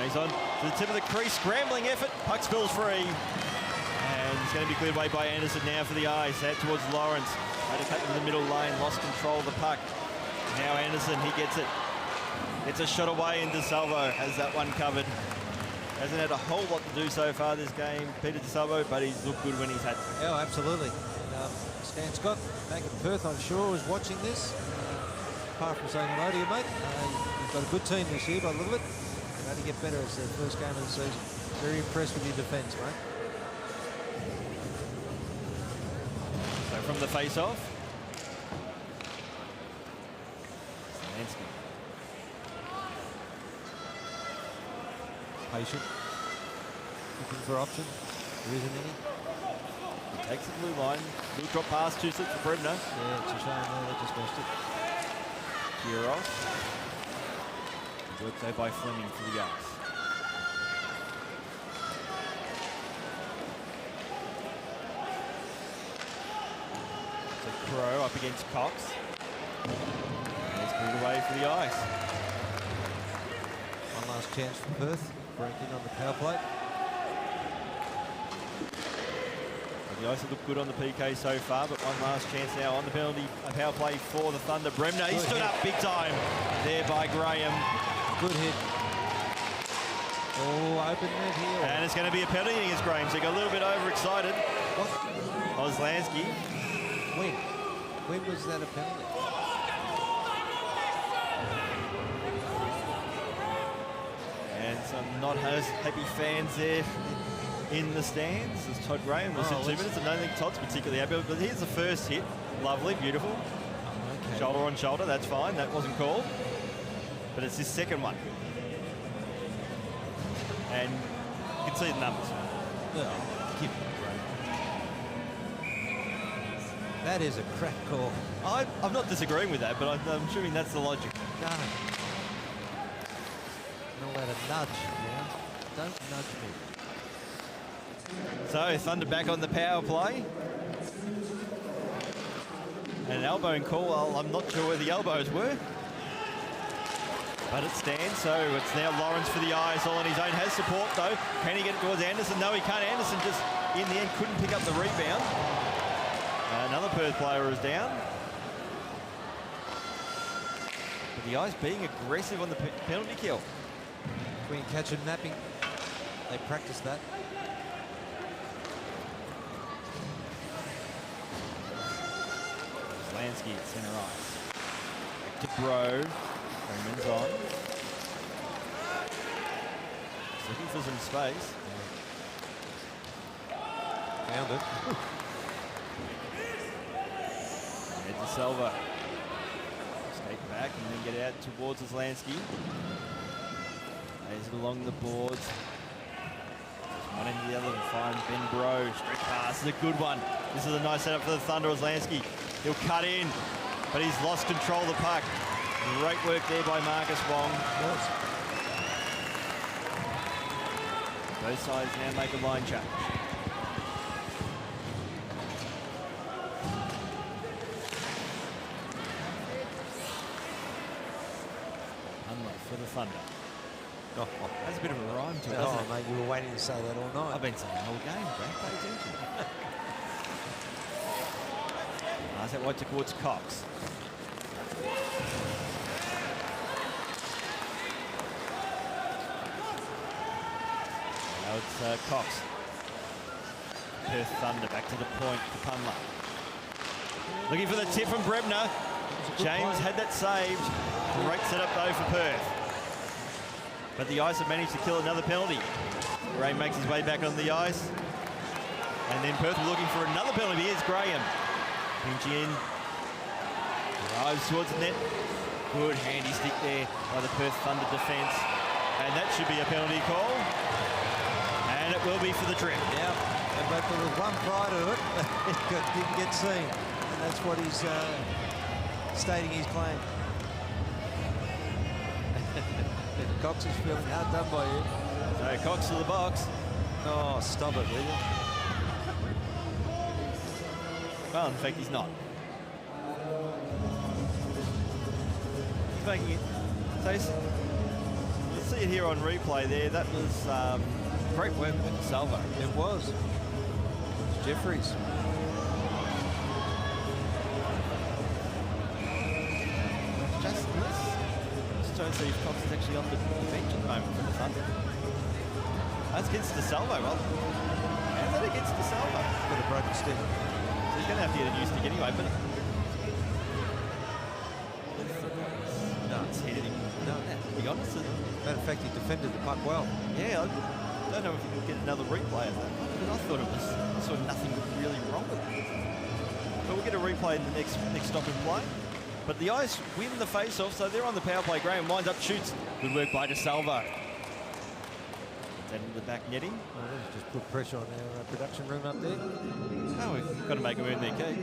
He's on to the tip of the crease, scrambling effort. Puck spills free. And it's going to be cleared away by Anderson now for the Ice. Out towards Lawrence. Had to cut into the middle lane, lost control of the puck. Now Anderson, he gets it. It's a shot away, and DeSalvo has that one covered. Hasn't had a whole lot to do so far this game, Peter DeSalvo, but he's looked good when he's had to. Yeah, absolutely. And, Stan Scott back in Perth, I'm sure, is watching this. Apart from saying hello to you, mate. You've got a good team this year, by the look of it. You're going to get better as the first game of the season. Very impressed with your defence, mate. So from the face-off, Lansky. Patient. Looking for option. There isn't any. He takes the blue line. Little drop pass, 2 slips for Brebner. Yeah, it's a shame there. They just missed it. Kiros. Work there by Fleming for the Ice. So Crow up against Cox. And it's pulled away for the Ice. One last chance for Perth. Breaking on the power play. The Ice have looked good on the PK so far, but one last chance now on the penalty. A power play for the Thunder. Bremner, he stood up big time there by Graham. Good hit. Oh, open net here. And it's going to be a penalty against Graham, so he got a little bit overexcited. What? Oslansky. When? When was that a penalty? And some not as happy fans there in the stands as Todd Graham was in 2 minutes. I don't think Todd's particularly happy, but here's the first hit. Lovely, beautiful. Okay. Shoulder on shoulder, that's fine. That wasn't called. But it's his second one. And you can see the numbers. Oh, give it, that is a crack call. I'm not disagreeing with that, but I'm assuming that's the logic. No. Not allowed to nudge now. Don't nudge me. So Thunder back on the power play. And an elbowing call. Well, I'm not sure where the elbows were. But it stands, so it's now Lawrence for the Eyes, all on his own. Has support though. Can he get it towards Anderson? No, he can't. Anderson just, in the end, couldn't pick up the rebound. Another Perth player is down. But the Eyes being aggressive on the penalty kill. Between catch and napping, they practice that. Lansky at centre ice. Back to Bro. Freeman's on. He's looking for some space. Found it. Head to Selva. Skate back and then get out towards Lansky. Lays it along the boards. One into the other and find Ben Bro. Stretch pass is a good one. This is a nice setup for the Thunder. Lansky. He'll cut in, but he's lost control of the puck. Great work there by Marcus Wong. Both sides now make a line change. Unlock for the Thunder. Oh, That's a bit of a rhyme to it, oh, doesn't it? mate, you were waiting to say that all night. I've been saying the whole game, Greg. Pay attention. Pass that right towards Cox. Now it's Cox. Perth Thunder back to the point for Punla. Looking for the tip from Brebner. James had that saved. Great setup though for Perth. But the Ice have managed to kill another penalty. Ray makes his way back on the ice. And then Perth are looking for another penalty. Here's Graham. Pinching in. Drives towards the net. Good handy stick there by the Perth Thunder defence. And that should be a penalty call. And it will be for the trip. Yeah, but there was one prior to it. It didn't get seen. And that's what he's stating his claim. Cox is feeling hard done by you. So Cox to the box. Oh, stop it, will you? Well, in fact, he's not. He's making it. So you'll see it here on replay there. That was great work with Salvo. It was. It's Jeffries. Just Let's see if Cox is actually on the bench at the moment for the Thunder. That's against DeSalvo. Well, how's that against DeSalvo? Got a broken stick. So he's going to have to get a new stick anyway, but... No, it's hit him. No, to be honest. Matter of fact, he defended the puck well. Yeah, I don't know if you can get another replay of that, because I thought I saw nothing really wrong with it. But we'll get a replay in the next stop and play. But the Ice win the face-off, so they're on the power play. Graham winds up, shoots. Good work by DeSalvo. That into the back netting. Just put pressure on their production room up there. Oh, we've got to make them earn their key.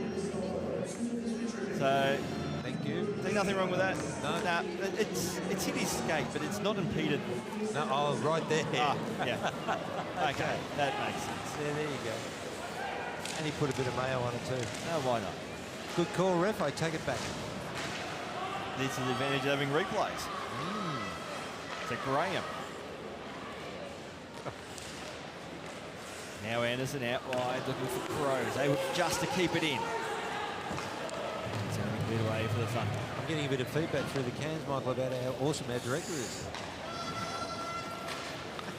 So, thank you. See nothing wrong with that? No. Nah, it's hit his skate, but it's not impeded. No, oh, right there. Ah, yeah. Okay, that makes sense. Yeah, there you go. And he put a bit of mayo on it too. Oh, why not? Good call, ref. I take it back. This is the advantage of having replays. To Graham. Now Anderson out wide, looking for Crows. Able just to keep it in. It's going to be cleared away for the Thunder. I'm getting a bit of feedback through the cans, Michael, about how awesome our director is.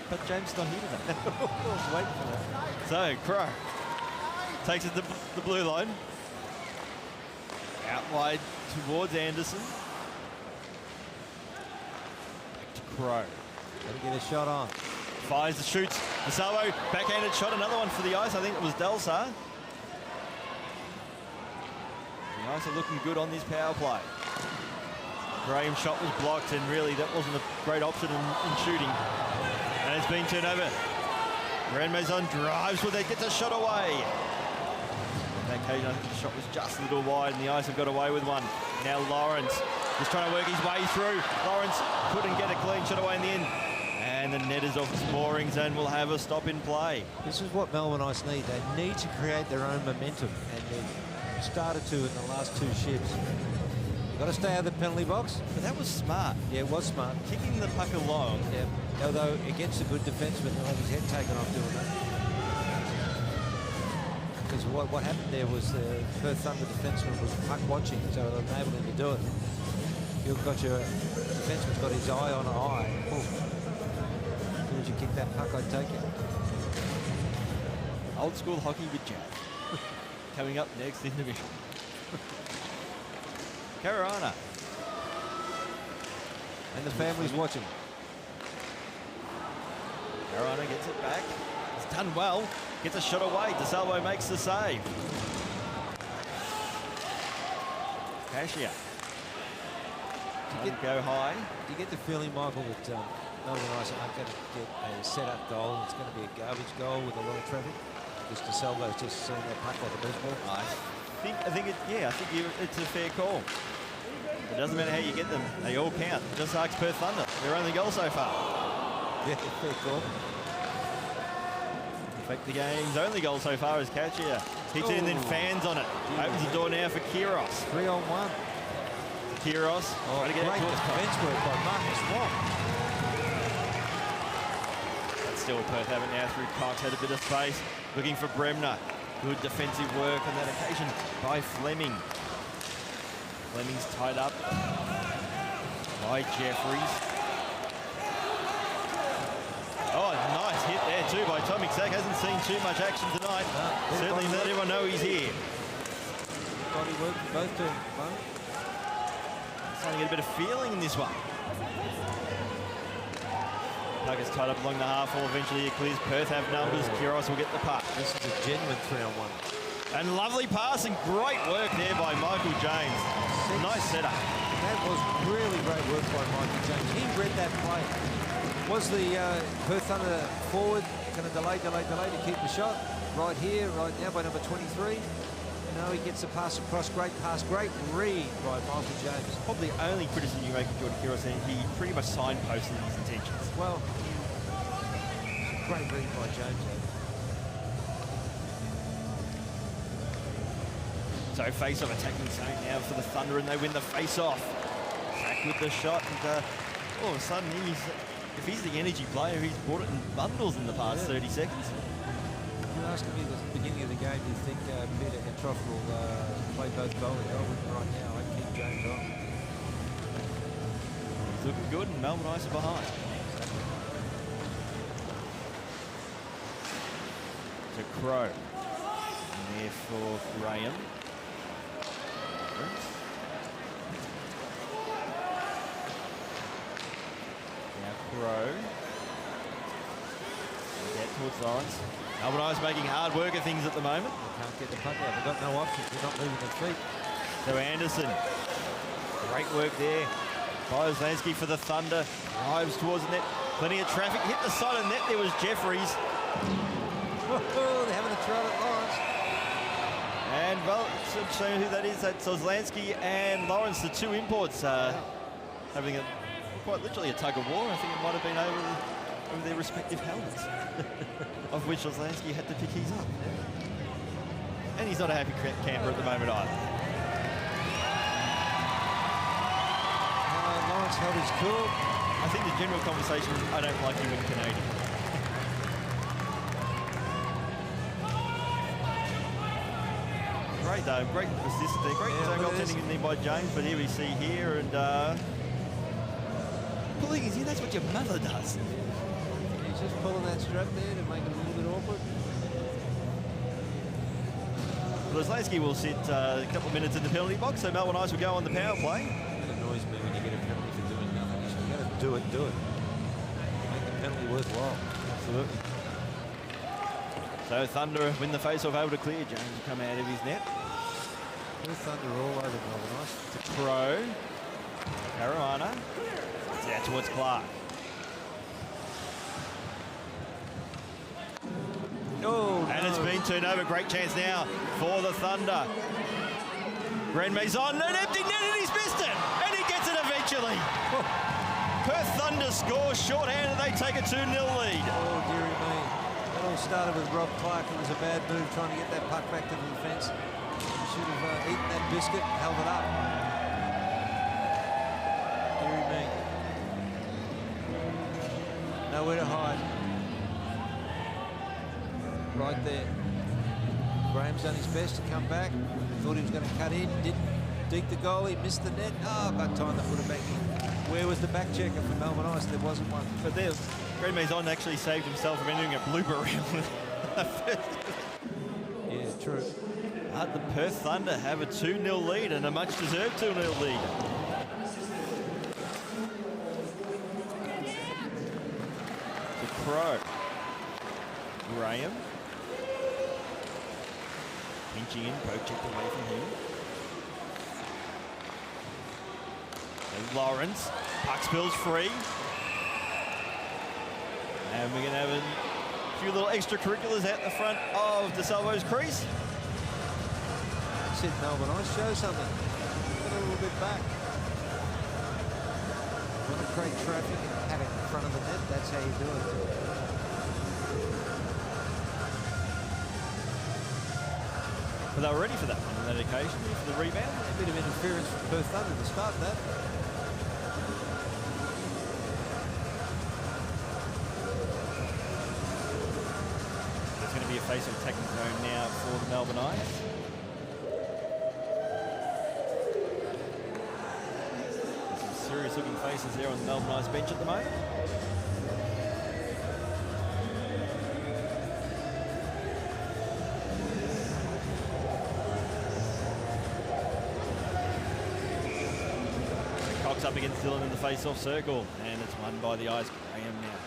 But James is not here today. I was waiting for that. So, Crow takes it to the blue line. Out wide towards Anderson. Back to Crow. Got to get a shot on. Fires the shoots. DeSalvo, backhanded shot. Another one for the Ice. I think it was Delsar. The Ice are looking good on this power play. Graham's shot was blocked, and really that wasn't a great option in shooting. And it's been turned over. Renmaison drives with it, gets a shot away. On that occasion, I think the shot was just a little wide, and the Ice have got away with one. Now Lawrence is trying to work his way through. Lawrence couldn't get a clean shot away in the end. And the net is off its moorings and will have a stop in play. This is what Melbourne Ice need. They need to create their own momentum, and they've started to in the last two shifts. You've got to stay out of the penalty box. But that was smart. Yeah, it was smart. Kicking the puck along. Yeah, although against a good defenseman, he'll have his head taken off doing that. Because what happened there was the Perth Thunder defenseman was puck watching, so it enabled him to do it. You've got your defenseman's got his eye on an eye. Ooh. As soon as you kick that puck, I'd take it. Old school hockey with Jack. Coming up next in division. Carolina. And the family's watching. Carolina gets it back. It's done well. Gets a shot away. DeSalvo makes the save. Cashier. Go high. Do you get the feeling, Michael, that Melbourne Ice aren't going to get a set-up goal? It's going to be a garbage goal with a lot of traffic? Because DeSalvo's just seeing that puck like a baseball. I think it's a fair call. It doesn't matter how you get them. They all count. Just like Perth Thunder. Their only goal so far. Yeah, fair call. In fact, the game's only goal so far is Cashier. Hits it and then fans on it. Opens the door now for Kiros. 3-on-1. Kiros. Oh, great defence work by Marcus Swamp. That's still Perth have it now through Cox. Had a bit of space. Looking for Bremner. Good defensive work on that occasion by Fleming. Fleming's tied up by Jeffries. Oh, nice hit there too by Tommy Sack. Hasn't seen too much action tonight. Certainly let everyone know he's here. Body work for both teams. Starting to get a bit of feeling in this one. Puck is tied up along the half wall. Eventually it clears. Perth have numbers. Kiros will get the puck. This is a genuine 3-on-1. And lovely pass and great work there by Michael James. Nice setup. That was really great work by Michael James. He read that play. Was the Perth Thunder forward going to delay to keep the shot? Right here, right now by number 23. No, he gets the pass across. Great pass, great read by Michael James. Probably the only criticism you make of Jordan Kiros, and he pretty much signposted his intentions. Well, great read by James. So face-off attacking zone now for the Thunder, and they win the face-off. Sack with the shot, and all of a sudden, if he's the energy player, he's brought it in bundles in the past 30 seconds. You asked me at the beginning of the game, do you think Peter Hetroff will play both goalies? I wouldn't right now. I'd keep James on. It's looking good, and Melbourne Ice are behind. To Crow. And there for Graham. Now Crow. Get towards Lawrence. Melbourne Ice making hard work of things at the moment. They can't get the puck out. They've got no options. They're not moving their feet. So Anderson. Great work there. By Lansky for the Thunder. Drives towards the net. Plenty of traffic. Hit the side of the net. There was Jeffries. They're having a throw at Lawrence. And, well, it should show who that is. That's Ozlansky and Lawrence, the two imports, having quite literally a tug of war. I think it might have been over their respective helmets, of which Ozlansky had to pick his up. And he's not a happy camper at the moment either. Lawrence held his cool. I think the general conversation is, I don't like you in Canadian. Great though, great assist there, great goal tending in there by James, but here we see here and pulling his ear, that's what your mother does. He's just pulling that strap there to make it a little bit awkward. Ozlansky will sit a couple of minutes in the penalty box, so Melbourne Ice will go on the power play. It annoys me when you get a penalty for doing nothing. So you got to do it. Make the penalty worthwhile. Absolutely. So Thunder win the face-off, able to clear. James will come out of his net. Thunder all over Melbourne Ice. To Crow. Caruana. It's out towards Clark. Oh, and it's been turned over. Great chance now for the Thunder. Ren Maison, an empty net, and he's missed it. And he gets it eventually. Perth Thunder scores shorthanded. They take a 2-0 lead. Oh, dearie me. That all started with Rob Clark. It was a bad move trying to get that puck back to the defence. Should have eaten that biscuit, held it up. Dearie me. Nowhere to hide. Right there. Graham's done his best to come back. Thought he was going to cut in. Didn't deke the goal. He missed the net. Oh, about time to put it back in. Where was the back checker for Melbourne Ice? There wasn't one. But there, Ren Maison actually saved himself from entering a blooper reel. Yeah, true. But the Perth Thunder have a 2-0 lead and a much-deserved 2-0 lead. To Crow. Graham. Pinching in, poke checked away from him. And Lawrence. Puck spills free. And we're going to have a few little extracurriculars out the front of DeSalvo's crease. Said Melbourne Ice, show something. Get a little bit back. Want to create traffic and have it in front of the net, that's how you do it. But they were ready for that one on that occasion, for the rebound. A bit of interference from Perth Thunder to start that. There's going to be a face-off attacking zone now for the Melbourne Ice. Some serious-looking faces there on the Melbourne Ice bench at the moment. Up against Dylan in the face-off circle, and it's won by the Ice. Graham now.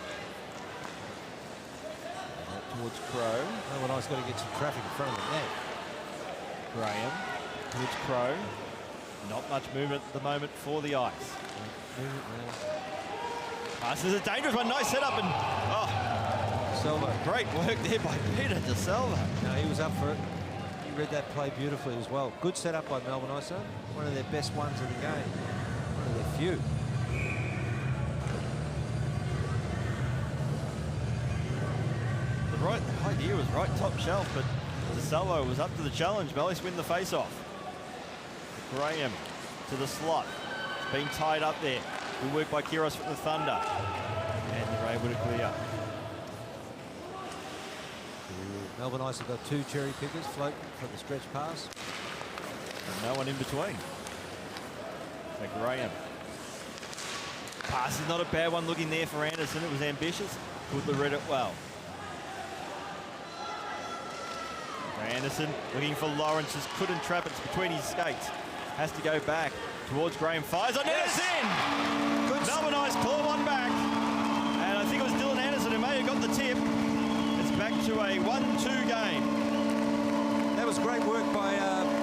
Out towards Crow. Melbourne Ice got to get some traffic in front of the net. Graham towards Crow. Not much movement at the moment for the Ice. This is a dangerous one. Nice setup and Salvo. Great work there by Peter DeSalvo. No, he was up for it. He read that play beautifully as well. Good setup by Melbourne Ice. One of their best ones of the game. One of their few. The idea was right top shelf, but DeSalvo was up to the challenge. Bellis win the face-off. Graham to the slot. It's been tied up there. Good work by Kiros for the Thunder. And they're able to clear. Melbourne Ice have got two cherry pickers floating for the stretch pass. And no one in between. So Graham. Pass is not a bad one looking there for Anderson. It was ambitious. Goodler read it well. Anderson looking for Lawrence, just couldn't trap it. It's between his skates. Has to go back towards Graham. Fires on Yes. Anderson! Good. Melbourne Ice claw one back. And I think it was Dylan Anderson who may have got the tip. It's back to a 1-2 game. That was great work by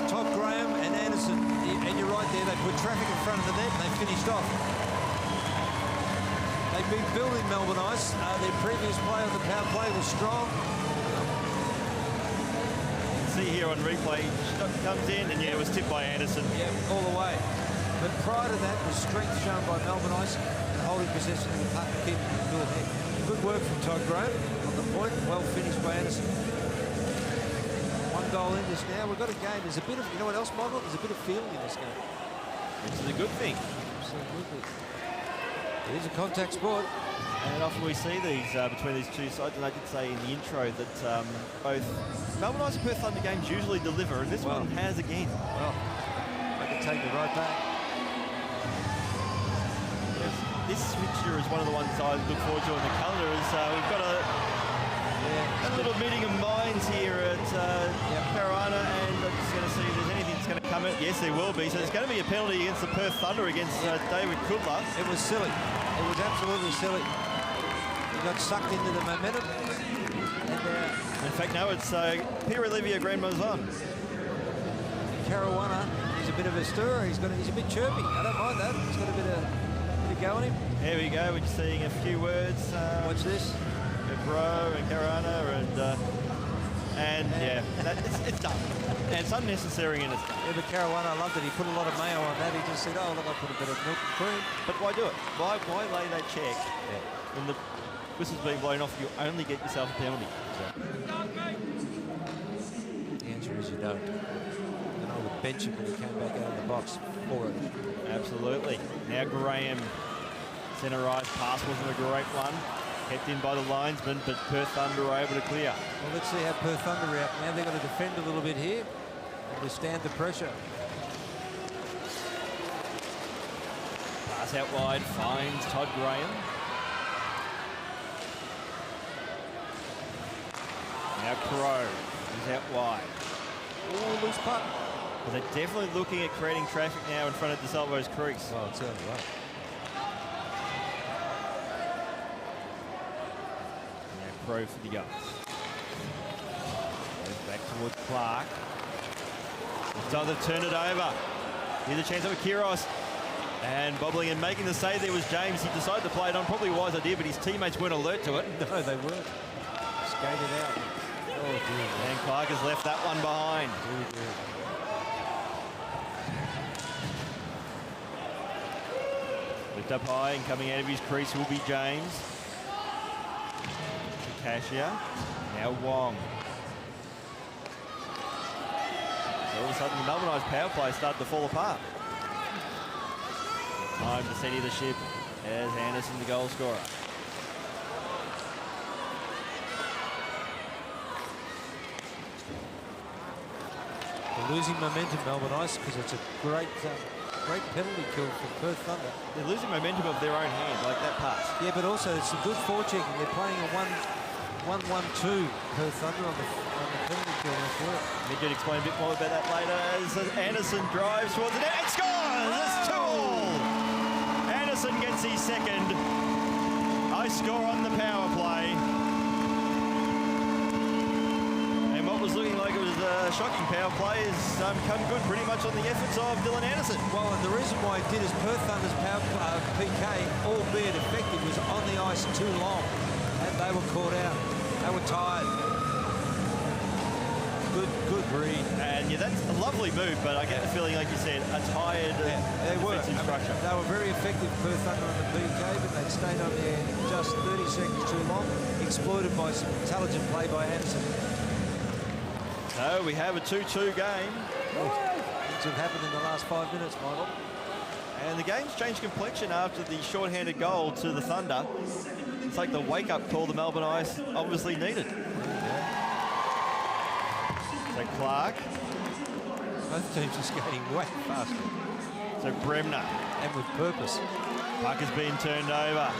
Todd Graham and Anderson. And you're right there, they put traffic in front of the net and they finished off. They've been building Melbourne Ice. Their previous play on the power play was strong. See here on replay, comes in and yeah, it was tipped by Anderson. Yeah, all the way. But prior to that was strength shown by Melbourne Ice and holding possession of the puck and keeping the field head. Good work from Todd Graham on the point. Well finished by Anderson. 1 goal in this now. We've got a game. There's a bit of, you know what else, Michael? There's a bit of feeling in this game. Which is a good thing. Absolutely. It is a contact sport. And often we see these between these two sides, and I did say in the intro that both Melbourne Ice and Perth Thunder games usually deliver, and this one has again. Well, I can take it right back. This fixture is one of the ones I look forward to on the calendar. We've got a little meeting of minds here at Caruana, and I'm just going to see if there's anything that's going to come out. Yes, there will be. So there's going to be a penalty against the Perth Thunder against David Kudler. It was silly. It was absolutely silly. He got sucked into the momentum. And, in fact, no, it's Pierre Olivia Grandmazon. Caruana, he's a bit of a stirrer. He's a bit chirpy. I don't mind that. He's got a bit of go on him. There we go. We're seeing a few words. Watch this. Bro and Caruana and it's done. And it's unnecessary and it's done. Yeah, but Caruana, I loved it. He put a lot of mayo on that. He just said, oh, look, I put a bit of milk and cream. But why do it? Why lay that check when the whistle's being blown off? You only get yourself a penalty. The answer is you don't. And I would bench him when he came back out of the box for it. Absolutely. Now Graham, centre right pass wasn't a great one. Kept in by the linesman, but Perth Thunder were able to clear. Well, let's see how Perth Thunder react. Now they've got to defend a little bit here and withstand the pressure. Pass out wide, finds Todd Graham. Now Crow is out wide. Oh, loose puck. But they're definitely looking at creating traffic now in front of DeSalvo's crease. Oh, it's certainly right. Crow for the guns. Goes back towards Clark. It's time to turn it over. Here's a chance over Kyrgios. And bobbling and making the save there was James. He decided to play it on. Probably a wise idea, but his teammates weren't alert to it. No, they weren't. Skated out. Oh, dear. And Clark has left that one behind. Lift up high and coming out of his crease will be James. Cashier, now Wong. All of a sudden the Melbourne Ice power play started to fall apart. Time to steady the ship as Anderson the goal scorer. They're losing momentum, Melbourne Ice, because it's a great penalty kill for Perth Thunder. They're losing momentum of their own hand, like that pass. Yeah, but also it's some good forechecking. They're playing a 1-1-2 Perth Thunder on the penalty kill. That's work. Midget explain a bit more about that later as Anderson drives towards the net and scores! It's 2-2! Anderson gets his second. Ice score on the power play. And what was looking like it was a shocking power play has come good pretty much on the efforts of Dylan Anderson. Well, and the reason why it did is Perth Thunder's power PK, albeit effective, was on the ice too long. And they were caught out. They were tired. Good read. And yeah, that's a lovely move, but I get the feeling, like you said, a tired they were. defensive structure. They were very effective, Perth Thunder on the PK, but they stayed on there just 30 seconds too long, exploited by some intelligent play by Anderson. So we have a 2-2 game. Things have happened in the last 5 minutes, Michael. And the game's changed complexion after the short-handed goal to the Thunder. It's like the wake-up call the Melbourne Ice obviously needed. So Clark. Both teams are skating way faster. So Bremner. And with purpose. Puck has been turned over.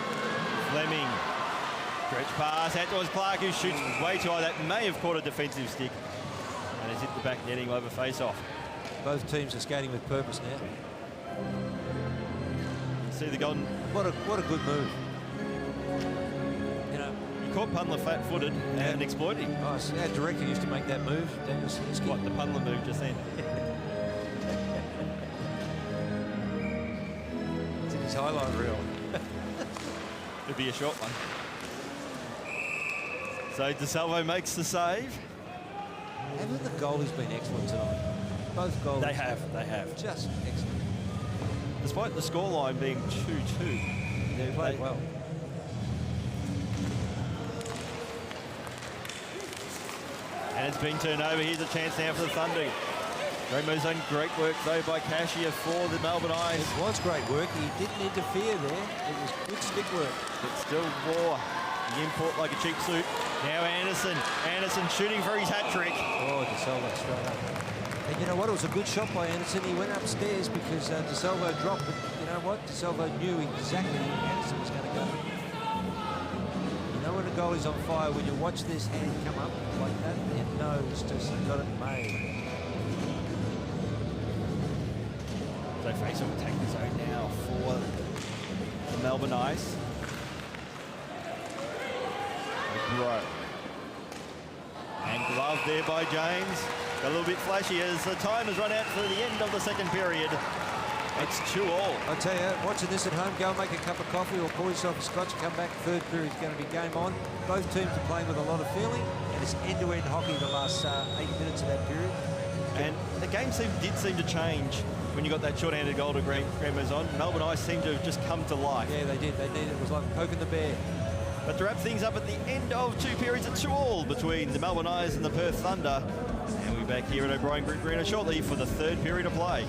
Fleming. Stretch pass out towards Clark, who shoots way too high. That may have caught a defensive stick. And has hit the back netting. We'll have a face-off. Both teams are skating with purpose now. See the golden. What a good move. You know, He caught Pundler flat-footed and exploited him. oh, so our director used to make that move, Daniel Sinitsky. What, the Pundler move just then? It's in his highlight reel. It'd be a short one. So DeSalvo makes the save. Haven't the goalies been excellent tonight? Both goalies. They have. Just excellent. Despite the scoreline being 2-2. They played well. And it's been turned over. Here's a chance now for the Thunder. Rainbow Zone, great work though by Cashier for the Melbourne Eyes. It was great work. He didn't interfere there. It was good stick work. But still raw. The import like a cheap suit. Now Anderson. Anderson shooting for his hat-trick. Oh, DeSalvo straight up. And you know what? It was a good shot by Anderson. He went upstairs because DeSalvo dropped. But you know what? DeSalvo knew exactly where Anderson was going to go. You know when a goalie's on fire, when you watch this hand come up like that, you know it's just got it made. So face-off attack the zone now for the Melbourne Ice. Right. And glove there by James. A little bit flashy as the time has run out for the end of the second period. It's 2-2. I tell you, watching this at home, go and make a cup of coffee or pour yourself a scotch, come back, third period's going to be game on. Both teams are playing with a lot of feeling, and it's end-to-end hockey the last 8 minutes of that period. And the game did seem to change when you got that short-handed goal to Graham Mazon. Melbourne Ice seemed to have just come to life. Yeah, they did. It was like poking the bear. But to wrap things up at the end of 2 periods, it's 2-2 between the Melbourne Eyes and the Perth Thunder. And we'll be back here at O'Brien Group Arena shortly for the third period of play.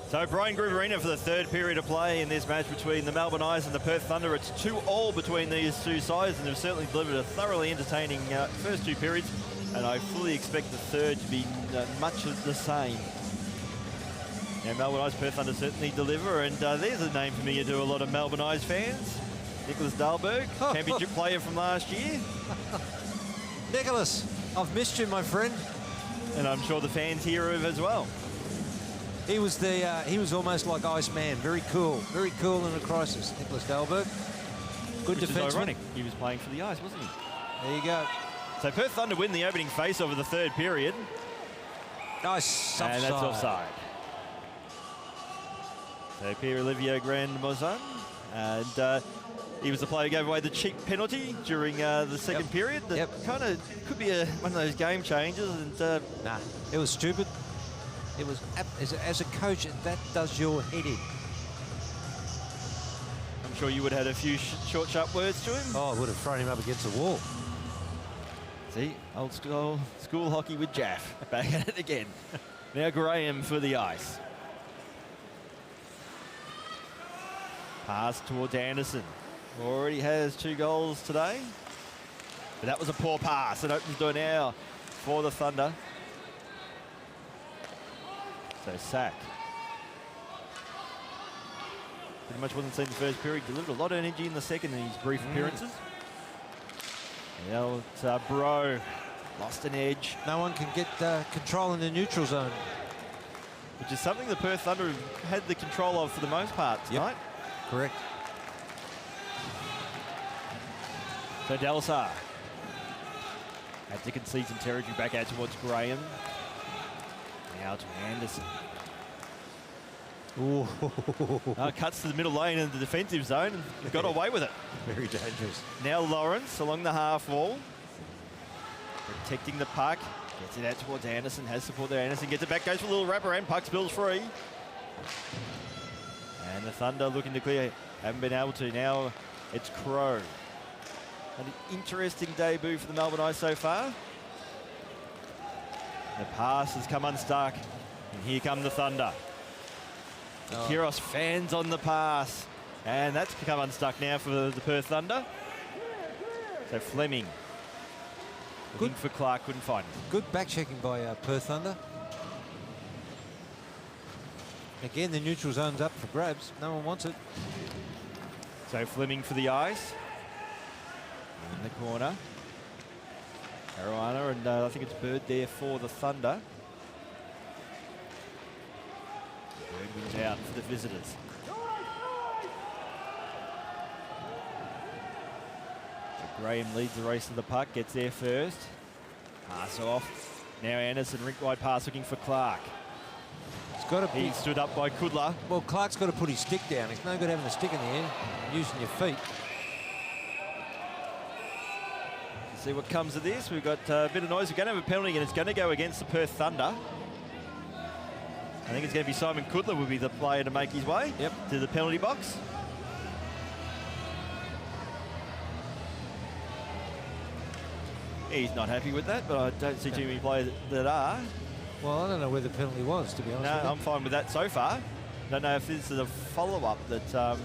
So Brian Group Arena for the third period of play in this match between the Melbourne Ice and the Perth Thunder. It's 2-2 between these two sides, and they've certainly delivered a thoroughly entertaining first two periods, and I fully expect the third to be much of the same. Now Melbourne Ice, Perth Thunder certainly deliver, and there's a name familiar to a lot of Melbourne Ice fans. Nicholas Dahlberg, championship player from last year. Nicholas, I've missed you, my friend. And I'm sure the fans here have as well. He was he was almost like Iceman, very cool in a crisis. Nicholas Dahlberg, good Which is defenseman. ironic. He was playing for the Ice, wasn't he? There you go. So Perth Thunder win the opening face-off of the third period. Nice offside. And that's offside. So Pierre-Olivier Grand-Mozan, and he was the player who gave away the cheap penalty during the second period. That kind of could be one of those game changers. And nah, it was stupid. It was, as a coach, that does your head in. I'm sure you would have had a few short, sharp words to him. Oh, I would have thrown him up against the wall. See, old school hockey with Jaff. Back at it again. Now Graham for the Ice. Pass towards Anderson. Already has 2 goals today. But that was a poor pass. It opens the door now for the Thunder. So sack. Pretty much wasn't seen in the first period. Delivered a lot of energy in the second in his brief appearances. Now it's Bro. Lost an edge. No one can get control in the neutral zone. Which is something the Perth Thunder have had the control of for the most part tonight. Yep. Correct. So Delsar had to concede some territory back out towards Graham. Now to Anderson. Ooh. Cuts to the middle lane in the defensive zone and got away with it. Very dangerous. Now Lawrence along the half wall. Protecting the puck. Gets it out towards Anderson. Has support there. Anderson gets it back. Goes for a little wraparound. Puck spills free. And the Thunder looking to clear. Haven't been able to. Now it's Crow. An interesting debut for the Melbourne Ice so far. The pass has come unstuck. And here come the Thunder. Kiros fans on the pass. And that's become unstuck now for the Perth Thunder. So Fleming. Looking for Clark, couldn't find him. Good back checking by Perth Thunder. Again, the neutral zone's up for grabs. No one wants it. So Fleming for the Ice. In the corner. Caruana, and I think it's Bird there for the Thunder. Bird wins out for the visitors. So Graham leads the race to the puck, gets there first. Pass off. Now Anderson, rink wide pass looking for Clark. It's got to be. He stood up by Kudla. Well, Clark's got to put his stick down. It's no good having a stick in the air, using your feet. See what comes of this. We've got a bit of noise. We're going to have a penalty, and it's going to go against the Perth Thunder. I think it's going to be Simon Kudla will be the player to make his way to the penalty box. He's not happy with that, but I don't see too many players that are. Well, I don't know where the penalty was, to be honest with you. I'm fine with that so far. Don't know if this is a follow-up that...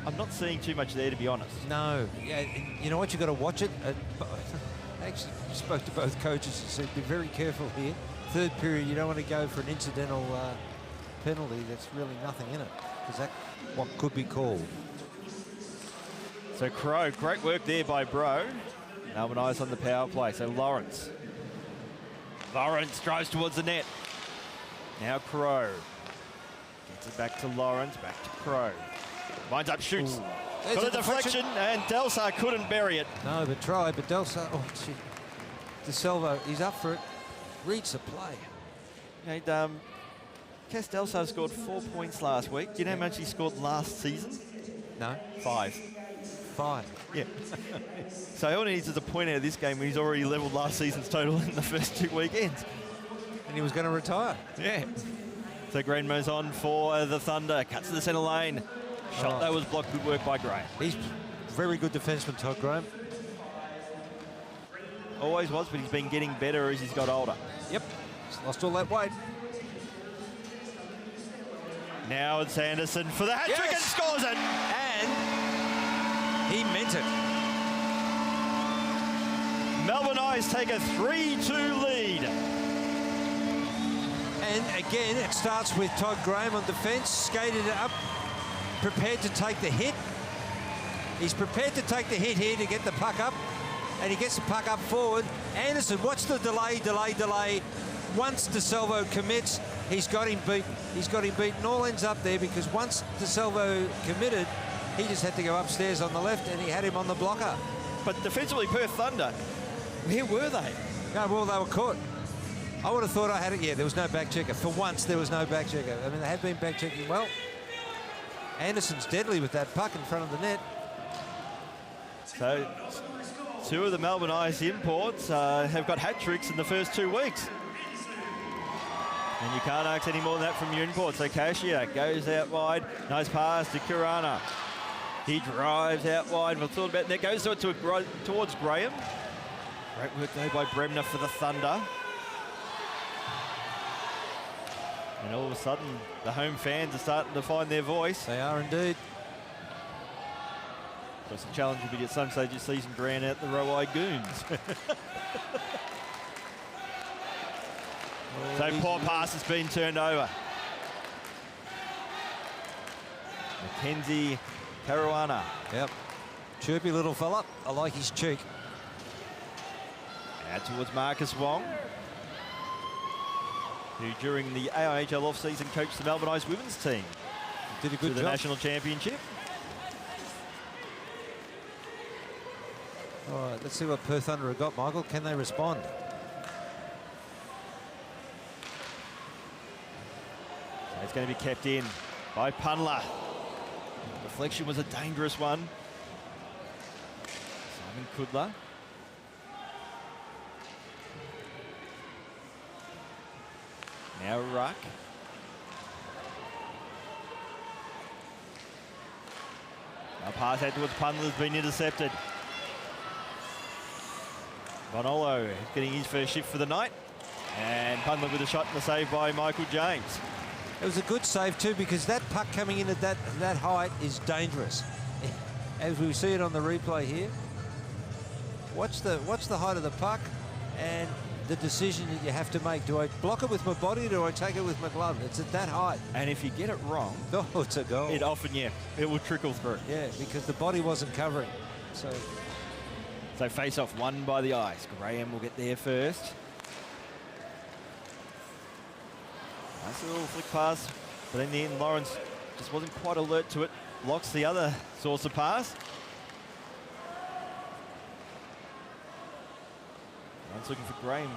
I'm not seeing too much there, to be honest. No. Yeah, you know what? You've got to watch it. I actually spoke to both coaches and said, be very careful here. Third period, you don't want to go for an incidental penalty that's really nothing in it, because that's what could be called. So Crow, great work there by Bro. Melbourne Ice on the power play. So Lawrence drives towards the net. Now Crow. Gets it back to Lawrence, back to Crow. Winds up, shoots. Got a deflection, and Delsar couldn't bury it. No, but tried, but Delsar, oh, gee. DeSalvo, he's up for it. Reads the play. Cass Delsar scored 4 points last week. Do you know how much he scored last season? No. 5. 5. Yeah. So all he needs is a point out of this game when he's already levelled last season's total in the first 2 weekends. And he was going to retire. Yeah. So Grandmo's on for the Thunder. Cuts to the centre lane. Shot that was blocked. Good work by Graham. He's very good defenseman, Todd Graham. Always was, but he's been getting better as he's got older. Yep. He's lost all that weight. Now it's Anderson for the hat-trick and scores it. And he meant it. Melbourne Eyes take a 3-2 lead. And again, it starts with Todd Graham on defence, skated it up, prepared to take the hit. He's prepared to take the hit here to get the puck up, and he gets the puck up forward. Anderson, watch the delay. Once DeSalvo commits, he's got him beaten. He's got him beaten all ends up there, because once DeSalvo committed, he just had to go upstairs on the left, and he had him on the blocker. But defensively, Perth Thunder, where were they? No, well, they were caught. I would have thought I had it. Yeah, there was no back checker. For once, there was no back checker. I mean, they had been back checking well. Anderson's deadly with that puck in front of the net. So, two of the Melbourne Eyes imports have got hat-tricks in the first 2 weeks. And you can't ask any more than that from your imports. So Cashier goes out wide. Nice pass to Kirana. He drives out wide. We'll talk about that. Goes towards Graham. Great work though by Bremner for the Thunder. And all of a sudden, the home fans are starting to find their voice. They are indeed. Of course, the challenge will be at some stage this season, drown out the Row-Eye Goons. So poor pass has been turned over. Mackenzie Caruana. Yep. Chirpy little fella. I like his cheek. Out towards Marcus Wong, who during the AIHL off-season coached the Melbourne Eyes women's team. Did a good to the job. national championship. All right, let's see what Perth Thunder have got, Michael. Can they respond? So it's going to be kept in by Punla. Deflection was a dangerous one. Simon Kudla. Now Ruck. Now pass out towards Punla has been intercepted. Bonolo getting his first shift for the night. And Punla with a shot and the save by Michael James. It was a good save too, because that puck coming in at that height is dangerous. As we see it on the replay here. Watch the height of the puck and the decision that you have to make. Do I block it with my body or do I take it with my glove? It's at that height. And if you get it wrong, oh, it's a goal. It often, it will trickle through. Yeah, because the body wasn't covering. So face off won by the Ice. Graham will get there first. Nice little flick pass, but in the end, Lawrence just wasn't quite alert to it. Locks the other source of pass. Lawrence looking for Graham.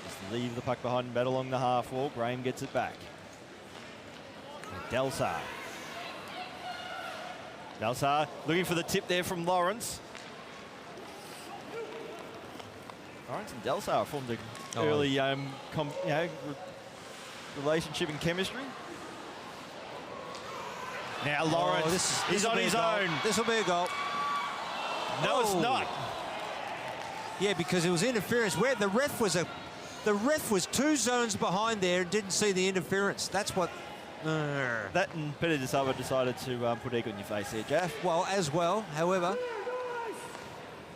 Just leave the puck behind and bat along the half wall. Graham gets it back. Delsar. Delsar looking for the tip there from Lawrence. Lawrence and Delsar formed an early relationship and chemistry. Now Lawrence is on his own. This will be a goal. No, it's not. Yeah, because it was interference. Where the ref was 2 zones behind there and didn't see the interference. That's what. That and Peter DeSalvo decided to put egg on your face there, Jeff. Well, as well. However,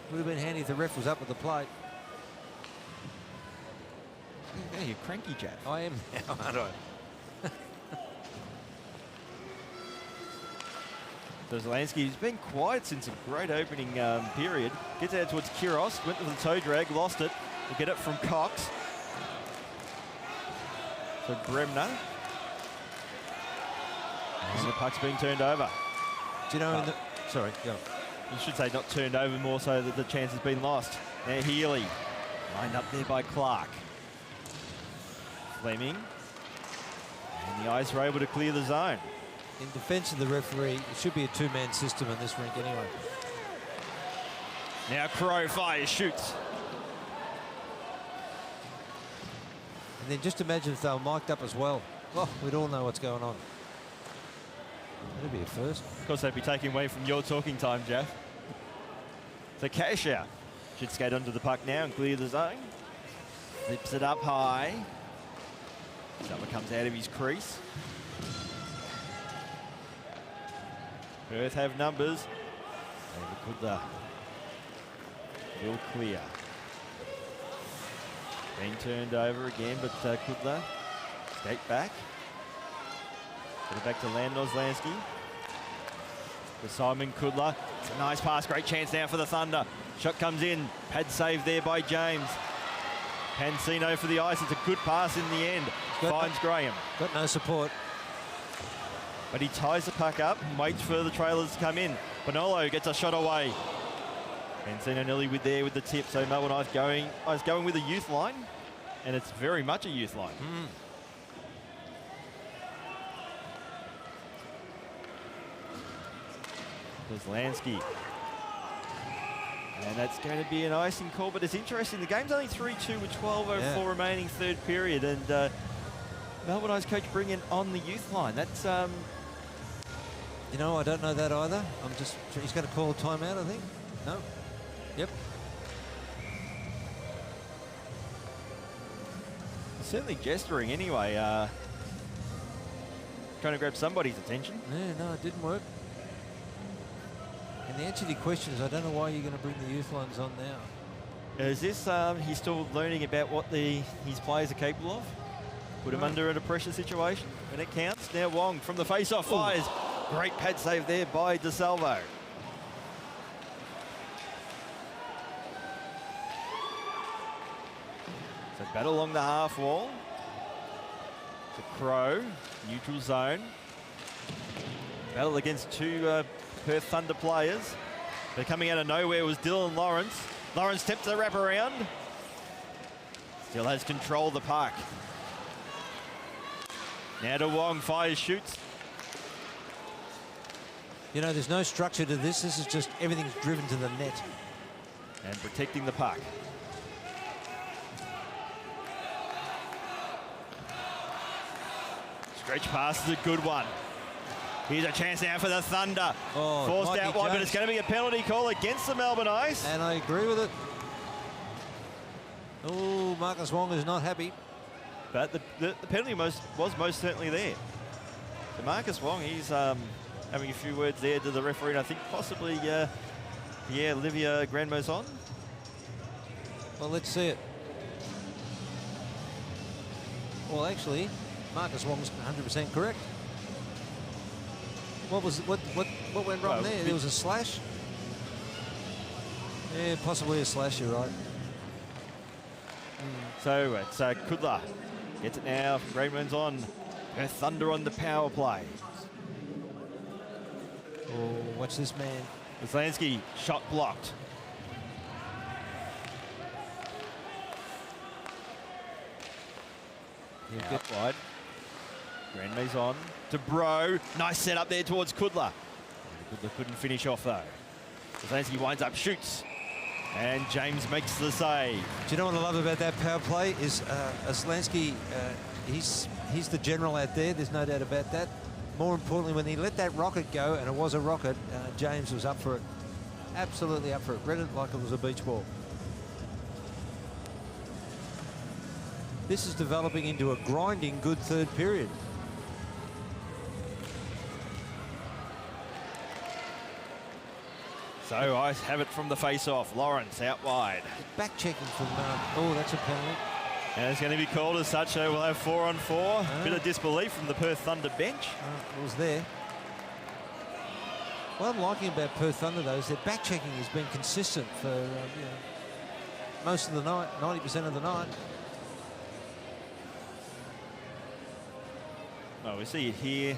would have been handy if the ref was up at the plate. Yeah, you're cranky, Jeff. I am now, aren't I? So Zelansky has been quiet since a great opening period. Gets out towards Kiros, went to the toe drag, lost it. We'll get it from Cox. So Bremner. And the puck's being turned over. Do you know? Sorry, go. You should say not turned over, more so that the chance has been lost. Now Healy, lined up there by Clark. Fleming. And the Ice were able to clear the zone. In defence of the referee, it should be a 2-man system in this rink anyway. Now Crow fires, shoots. And then just imagine if they were mic'd up as well. Oh, we'd all know what's going on. That'd be a first. Of course, they'd be taking away from your talking time, Jeff. So Cashout should skate onto the puck now and clear the zone. Flips it up high. Summer comes out of his crease. Perth have numbers. David Kudla will clear. Being turned over again, but Kudla skate back. Put it back to Landon Oslansky. For Simon Kudla. It's a nice pass, great chance now for the Thunder. Shot comes in, pad save there by James. Pansino for the ice, it's a good pass in the end. Finds Graham. Got no support. But he ties the puck up and waits for the trailers to come in. Bonolo gets a shot away. Pansino nearly with the tip, so Melbourne Ice going with a youth line, and it's very much a youth line. Lansky. And that's going to be an icing call, but it's interesting. The game's only 3-2 with 12:04 remaining third period, and Melbourne Ice coach bringing on the youth line. That's You know, I don't know that either. He's going to call a timeout, I think. No. Yep. certainly gesturing anyway, trying to grab somebody's attention. Yeah, no, it didn't work. And the answer to your question is, I don't know why you're going to bring the youth lines on now. Is this, he's still learning about what his players are capable of? Put him under a pressure situation when it counts. Now Wong from the face-off fires. Great pad save there by DeSalvo. So battle along the half wall. To Crow, neutral zone. Battle against two Perth Thunder players. But coming out of nowhere was Dylan Lawrence. Lawrence attempts a wrap around. Still has control of the puck. Now to Wong, fires, shoots. You know, there's no structure to this. This is just everything's driven to the net. And protecting the puck. Stretch pass is a good one. Here's a chance now for the Thunder. Oh, forced Mikey out wide, but Jones. it's going to be a penalty call against the Melbourne Ice. And I agree with it. Oh, Marcus Wong is not happy. But the penalty was most certainly there. So Marcus Wong, he's having a few words there to the referee, and I think possibly, Olivia Grandmozon. Well, let's see it. Well, actually, Marcus Wong's 100% correct. What went wrong there? There was a slash? Yeah, possibly a slash, you're right. So it's Kudla. Gets it now from Grandmozon. Perth Thunder on the power play. Oh, watch this man. Slansky, shot blocked. He'll Out wide. Grandmozon to Bro. Nice setup there towards Kudla. Kudla couldn't finish off though. Slansky winds up, shoots. And James makes the save. Do you know what I love about that power play is Slansky, he's the general out there. There's no doubt about that. More importantly, when he let that rocket go, and it was a rocket, James was up for it. Absolutely up for it. Read it like it was a beach ball. This is developing into a grinding good third period. So I have it from the face-off. Lawrence out wide. Back checking from, oh, that's a penalty. And it's going to be called as such, so we'll have 4-on-4. Bit of disbelief from the Perth Thunder bench. It was there. What I'm liking about Perth Thunder, though, is their back checking has been consistent for most of the night, 90% of the night. Well, we see it here.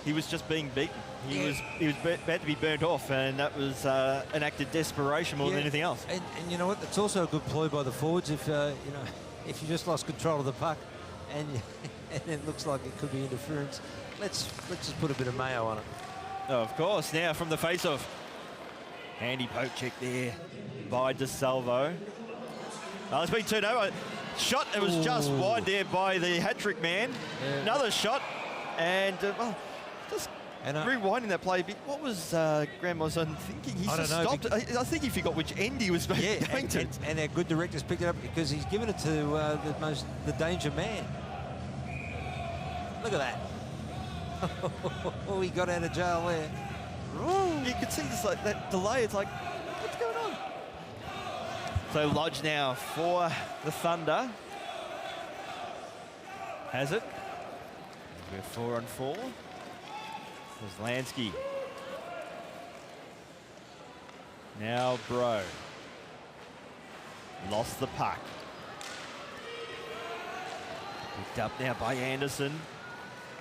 He was just being beaten. He was about to be burnt off, and that was an act of desperation more than anything else. And you know what? It's also a good ploy by the forwards if if you just lost control of the puck, and it looks like it could be interference. Let's just put a bit of mayo on it. Oh, of course. Now from the face-off, handy poke check there by DeSalvo. Oh, it's been turned over. Shot. It was just wide there by the hat-trick man. Yeah. Another shot, and just And rewinding that play a bit, what was Graham Mozon thinking? He I just don't know, stopped. I think he forgot which end he was going to. and our good directors picked it up because he's given it to the danger man. Look at that. Oh, he got out of jail there. You could see this like that delay. It's like, what's going on? So Lodge now for the Thunder. Has it. We're 4 on 4. There's Lansky. Now Bro. Lost the puck. Picked up now by Anderson.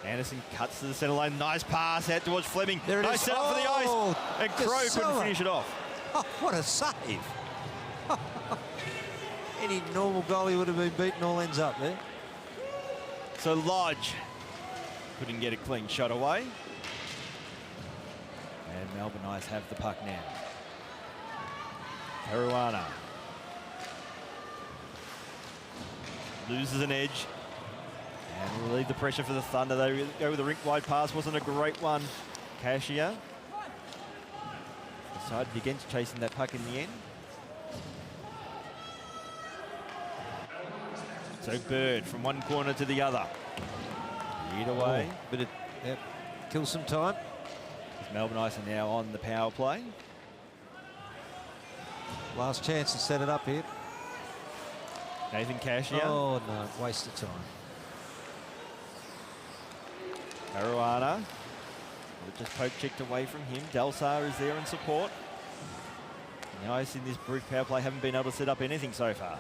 Anderson cuts to the centre line. Nice pass out towards Fleming. There it nice is. set up for the ice. And Crow couldn't finish it off. Oh, what a save. Any normal goalie would have been beaten all ends up there. So Lodge couldn't get a clean shot away. And Melbourne Knights have the puck now. Caruana loses an edge. And relieve the pressure for the Thunder. They go with a rink-wide pass. Wasn't a great one. Cashier decided against chasing that puck in the end. So Bird from one corner to the other. Either way. But it kills some time. Melbourne Knights are now on the power play. Last chance to set it up here. Nathan Cashier. Oh, no. Waste of time. Caruana. Just poke checked away from him. Delsar is there in support. The Knights in this brief power play haven't been able to set up anything so far.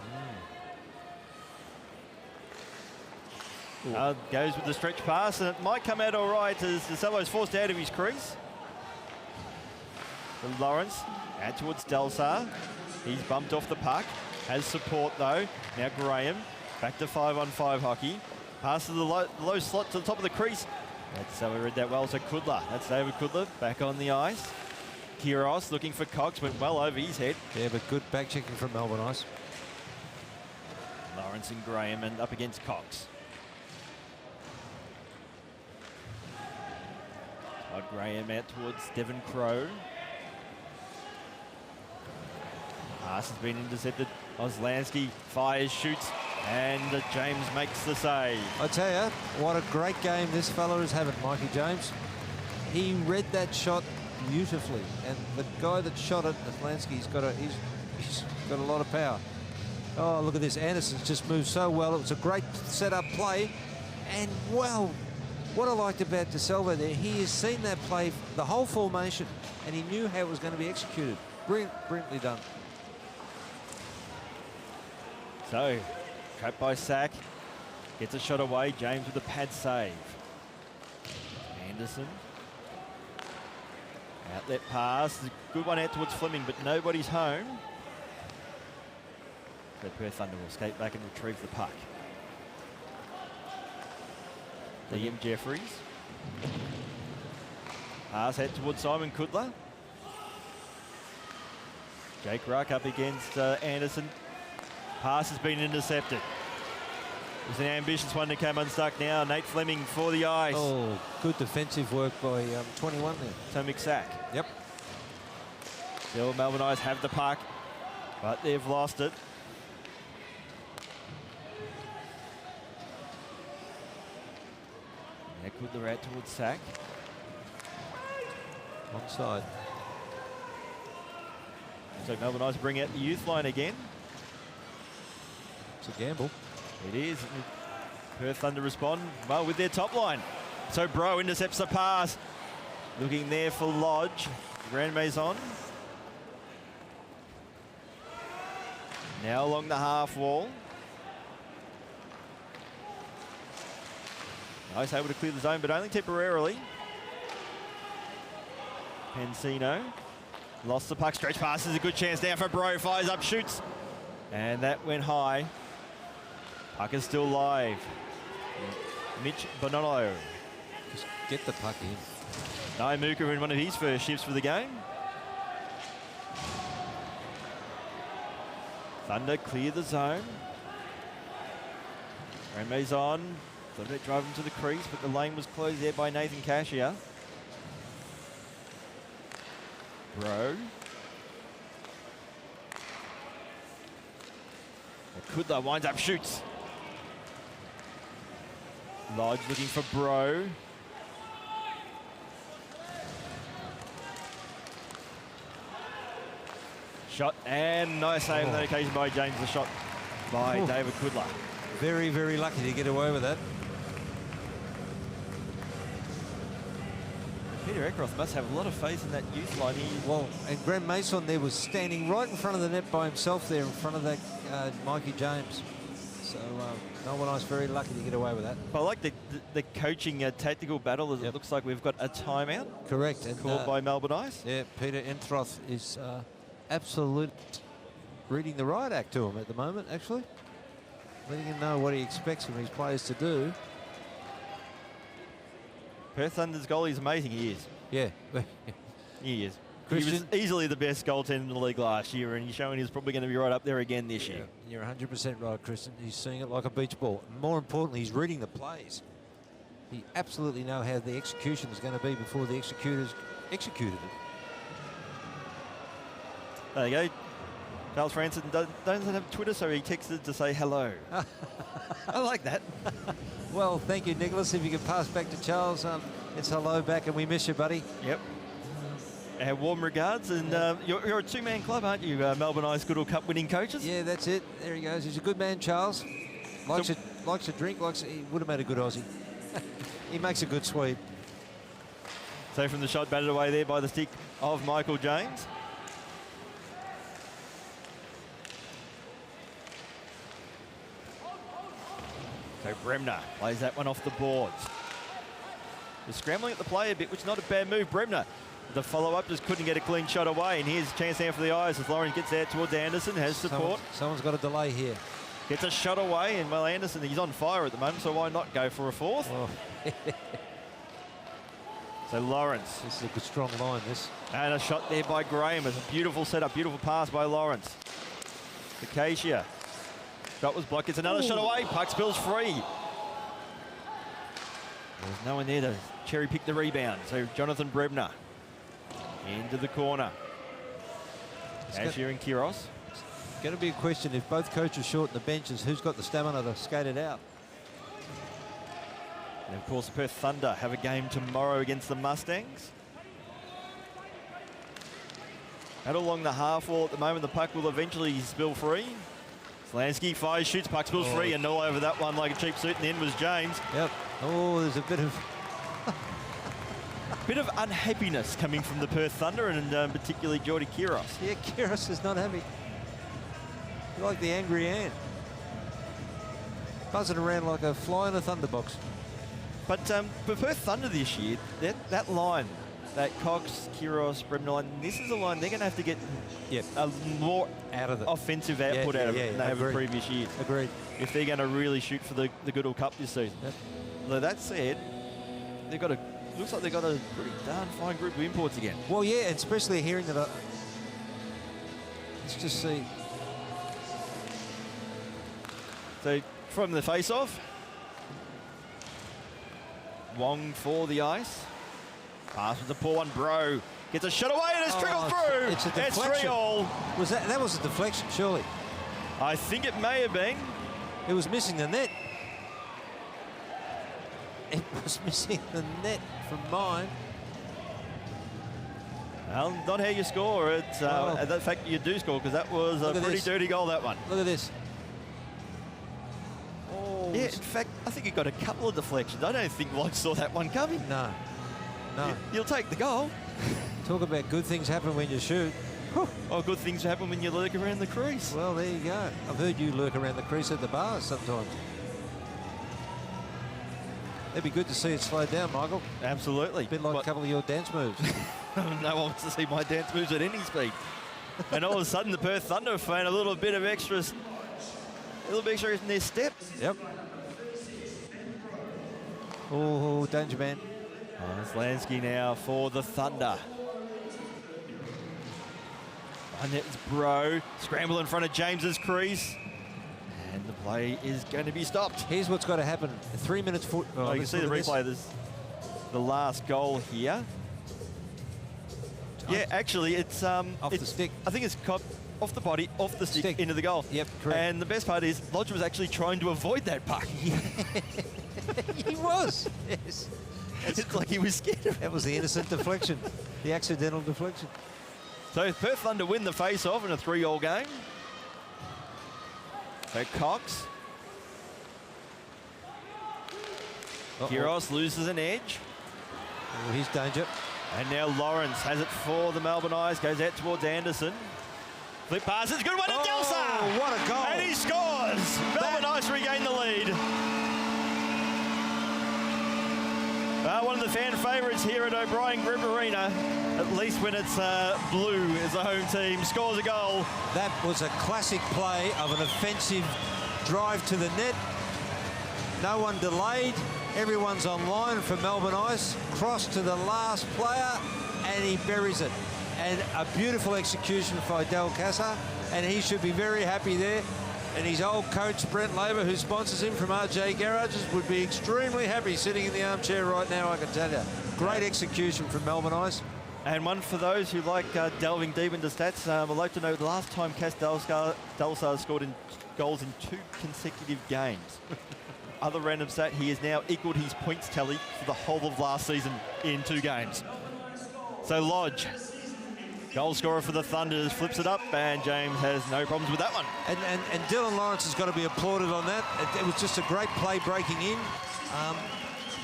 Goes with the stretch pass, and it might come out all right as DeSalvo's forced out of his crease. For Lawrence, out towards Delsar. He's bumped off the puck. Has support though. Now Graham, back to 5-on-5 hockey. Pass to the low slot to the top of the crease. That's how we read that well. So Kudler, that's David Kudler, back on the ice. Kiros looking for Cox, went well over his head. Yeah, but good back checking from Melbourne Ice. Lawrence and Graham and up against Cox. Todd Graham out towards Devon Crow. Pass has been intercepted. Oslansky fires, shoots, and James makes the save. I tell you, what a great game this fella is having, Mikey James. He read that shot beautifully, and the guy that shot it, Oslansky's got a lot of power. Oh, look at this. Anderson's just moved so well. It was a great set-up play, and well, what I liked about DeSalvo there, he has seen that play, the whole formation, and he knew how it was going to be executed. Brilliantly done. So, trapped by Sack, gets a shot away. James with a pad save. Anderson. Outlet pass, good one out towards Fleming, but nobody's home. So Perth Thunder will skate back and retrieve the puck. Liam Jeffries. Pass out towards Simon Kudler. Jake Ruck up against Anderson. Pass has been intercepted. It was an ambitious one that came unstuck now. Nate Fleming for the ice. Oh, good defensive work by 21 there. So McSack. Yep. Still Melbourne Knights have the puck, but they've lost it. Now Kudler out towards Sack. Onside. So Melbourne Knights bring out the youth line again. It's a gamble. It is. Perth Thunder respond well with their top line. So Bro intercepts the pass. Looking there for Lodge. Grand Maison. Now along the half wall. Nice, able to clear the zone, but only temporarily. Pensino. Lost the puck. Stretch pass is a good chance now for Bro. Fires up, shoots. And that went high. Puck is still live. Mitch Bonolo. Just get the puck in. Naimuka in one of his first shifts for the game. Thunder clear the zone. Ramezon. Thought about driving to the crease, but the lane was closed there by Nathan Cashier. Bro. Kudla winds up, shoots. Lodge looking for Bro. Shot, and nice save on that occasion by James. The shot by David Kudla. Very, very lucky to get away with that. Peter Eckroth must have a lot of faith in that youth line. Well, and Graham Mason there was standing right in front of the net by himself there, in front of that Mikey James. So Melbourne Ice very lucky to get away with that. But I like the coaching tactical battle. As It looks like we've got a timeout. Correct. And, Called by Melbourne Ice. Yeah, Peter Enthroth is absolute reading the riot act to him at the moment, actually. Letting him know what he expects from his players to do. Perth Thunder's goalie is amazing. He is. Yeah. He is. Christian? He was easily the best goaltender in the league last year, and he's showing he's probably going to be right up there again this year. You're 100% right, Kristen. He's seeing it like a beach ball. More importantly, he's reading the plays. He absolutely knows how the execution is going to be before the executors executed it. There you go. Charles Franson doesn't have Twitter, so he texted to say hello. I like that. Well, thank you, Nicholas. If you could pass back to Charles, it's hello back, and we miss you, buddy. Yep. And warm regards. And you're a two-man club, aren't you, Melbourne Ice Goodall Cup winning coaches? Yeah, that's it. There he goes. He's a good man, Charles. Likes to drink. He would have made a good Aussie. He makes a good sweep. So from the shot, batted away there by the stick of Michael James. So Bremner plays that one off the boards. They're scrambling at the play a bit, which is not a bad move. Bremner, the follow-up, just couldn't get a clean shot away. And here's a chance now for the Eyes as Lawrence gets out towards Anderson, has support. Someone's got a delay here. Gets a shot away, and well, Anderson, he's on fire at the moment, so why not go for a fourth? Oh. So Lawrence. This is a good, strong line, this. And a shot there by Graham. It's a beautiful setup, beautiful pass by Lawrence. Acacia. Shot was blocked. It's another shot away. Puck spills free. There's no one there to cherry pick the rebound. So Jonathan Bremner into the corner. Acacia and Kiros. It's going to be a question if both coaches shorten the benches, who's got the stamina to skate it out? And of course, the Perth Thunder have a game tomorrow against the Mustangs. Out along the half wall at the moment, the puck will eventually spill free. Slansky fires, shoots, puck spills free, and all over that one like a cheap suit, and the end was James. Yep. Oh, there's a bit of unhappiness coming from the Perth Thunder, and particularly Geordie Kiros. Yeah, Kiros is not happy. You're like the angry ant. Buzzing around like a fly in a thunderbox. But for Perth Thunder this year, that line, that Cox, Kiros, Bremner line, this is a line they're going to have to get a more out of it. Offensive output out of it than they have in previous years. Agreed. If they're going to really shoot for the Goodall Cup this season. Yep. Though that said, looks like they've got a pretty darn fine group of imports again. Well, yeah, and especially hearing that. Let's just see. So from the face-off, Wong for the ice. Pass with the poor one, Bro. Gets a shot away and it's trickled through. It's a deflection. It's 3-all. That was a deflection, surely? I think it may have been. It was missing the net. It was missing the net from mine. Well, not how you score. It's the fact you do score, because that was a pretty dirty goal, that one. Look at this. Oh, yeah, in fact, I think he got a couple of deflections. I don't think Lodge saw that one coming. No. You'll take the goal. Talk about good things happen when you shoot. Oh, good things happen when you lurk around the crease. Well, there you go. I've heard you lurk around the crease at the bars sometimes. It'd be good to see it slow down, Michael. Absolutely. A bit like a couple of your dance moves. No one wants to see my dance moves at any speed. And all of a sudden, the Perth Thunder found a little bit of extra in their step. Yep. Oh, danger man. It's Lansky now for the Thunder. And it's Bro. Scramble in front of James's crease. And the play is going to be stopped. Here's what's got to happen. 3 minutes... you can see the replay of the last goal here. Yeah, actually, it's the stick. I think it's off the body, off the stick, into the goal. Yep, correct. And the best part is, Lodge was actually trying to avoid that puck. He was. Yes. It's like he was scared of it. That was the innocent deflection, the accidental deflection. So Perth Thunder win the face-off in a 3-all game. So Cox. Kiros loses an edge. Oh, he's danger. And now Lawrence has it for the Melbourne Eyes, goes out towards Anderson. Flip pass, it's a good one to Delsa! What a goal! And he scores! Melbourne Eyes regain the lead. One of the fan favourites here at O'Brien Group Arena, at least when it's blue as the home team, scores a goal. That was a classic play of an offensive drive to the net. No one delayed. Everyone's online for Melbourne Ice. Cross to the last player, and he buries it. And a beautiful execution by Del Casa, and he should be very happy there. And his old coach, Brent Labour, who sponsors him from RJ Garages, would be extremely happy sitting in the armchair right now, I can tell you. Great execution from Melbourne Ice. And one for those who like delving deep into stats, I'd like to know the last time Cass Delsar scored goals in 2 consecutive games. Other random stat, he has now equalled his points tally for the whole of last season in 2 games. So Lodge, goal scorer for the Thunders, flips it up, and James has no problems with that one. And Dylan Lawrence has got to be applauded on that. It was just a great play breaking in.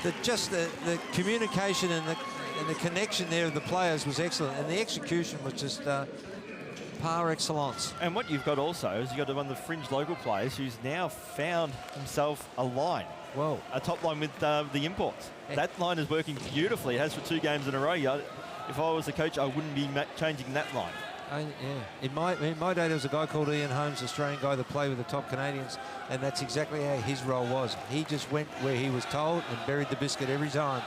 The communication and the connection there of the players was excellent, and the execution was just par excellence. And what you've got also is you've got one of the fringe local players who's now found himself a line. Whoa. A top line with the imports. Yeah. That line is working beautifully. It has for 2 games in a row. If I was the coach, I wouldn't be changing that line. Yeah. In my day, there was a guy called Ian Holmes, Australian guy that played with the top Canadians, and that's exactly how his role was. He just went where he was told and buried the biscuit every time.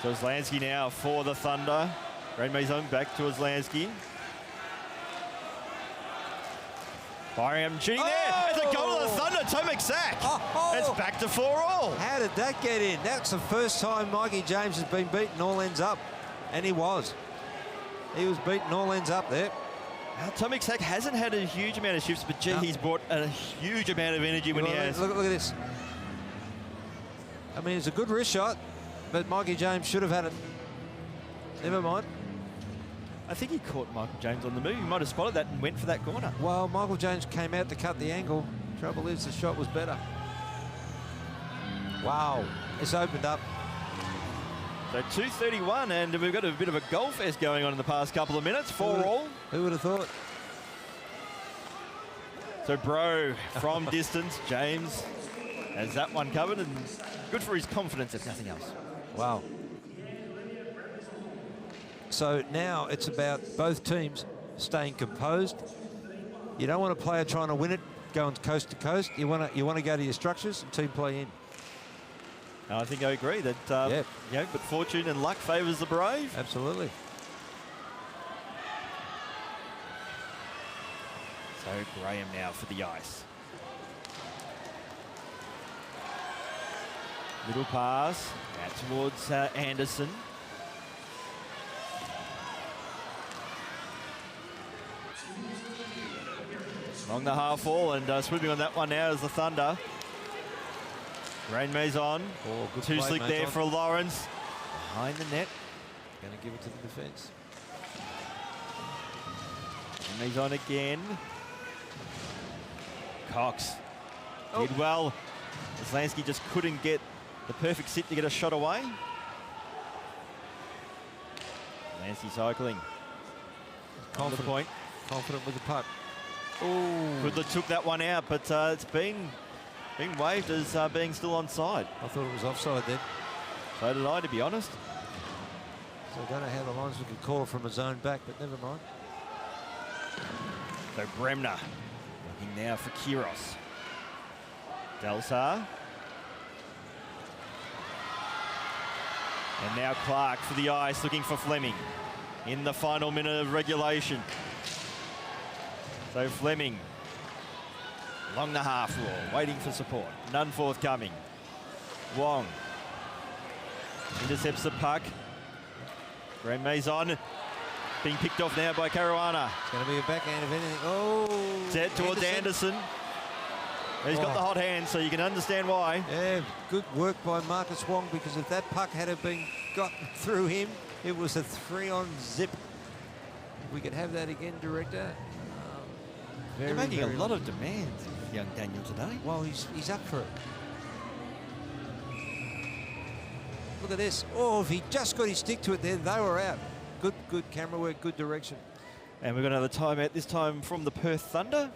So Zlansky now for the Thunder. Grand Maison back to Zlansky. Firing up and shooting there. It's a goal to the Thunder. Tomek sack. It's back to 4-all. How did that get in? That's the first time Mikey James has been beaten all ends up. And he was. He was beaten all ends up there. Now, Tomek Sack hasn't had a huge amount of shifts, but gee, he's brought a huge amount of energy when he has. Look at this. I mean, it's a good wrist shot, but Mikey James should have had it. Never mind. I think he caught Michael James on the move. He might have spotted that and went for that corner. Well, Michael James came out to cut the angle. Trouble is, the shot was better. Wow. It's opened up. So 2:31, and we've got a bit of a goal fest going on in the past couple of minutes. 4-all. Who would have thought? So Bro from distance. James has that one covered, and good for his confidence, if nothing else. Wow. So now it's about both teams staying composed. You don't want a player trying to win it, going coast to coast. You want to go to your structures and team play in. I think I agree that, but fortune and luck favours the brave. Absolutely. So Graham now for the ice. Little pass out towards Anderson. Along the half wall, and swimming on that one now is the Thunder. Rain Maison. Good Too play, slick there Maison. for Lawrence. Behind the net. Going to give it to the defence. Maison again. Cox did well. Zlansky just couldn't get the perfect sit to get a shot away. Lansky cycling. Confident. Point. Confident with the puck. Goodler took that one out, but it's been waved as being still onside. I thought it was offside then. So did I, to be honest. So I don't know how the linesman could call it from a zone back, but never mind. So Bremner looking now for Kiros. Delsar. And now Clark for the ice, looking for Fleming in the final minute of regulation. So Fleming along the half wall, waiting for support. None forthcoming. Wong intercepts the puck. Grand Maison being picked off now by Caruana. It's going to be a backhand if anything. Oh, Set towards Anderson. He's got the hot hand, so you can understand why. Yeah, good work by Marcus Wong, because if that puck had have been gotten through him, it was a 3-on-zip. We could have that again, Director. They're making a lot of demands, young Daniel, today. Well, he's up for it. Look at this. Oh, if he just got his stick to it there, they were out. Good camera work, good direction. And we've got another timeout, this time from the Perth Thunder.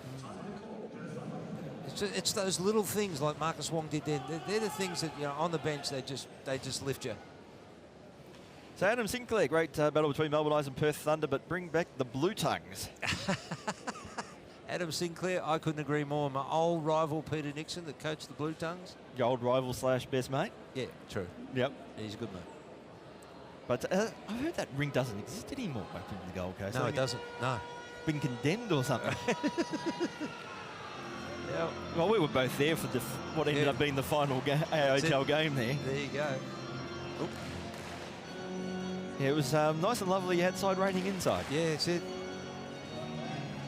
It's those little things like Marcus Wong did then. They're the things that, you know, on the bench, they just lift you. So Adam Sinclair, great battle between Melbourne Ice and Perth Thunder, but bring back the Blue Tongues. Adam Sinclair, I couldn't agree more. My old rival Peter Nixon that coached the Blue Tongues. Your old rival / best mate. Yeah, true. Yep. He's a good mate. But I've heard that ring doesn't exist anymore back in the Gold Coast. No, it doesn't. No. Been condemned or something. Yeah. Well, we were both there for what ended up being the final AIHL game there. There you go. Oop. Yeah, it was nice and lovely outside, raining inside. Yeah, that's it.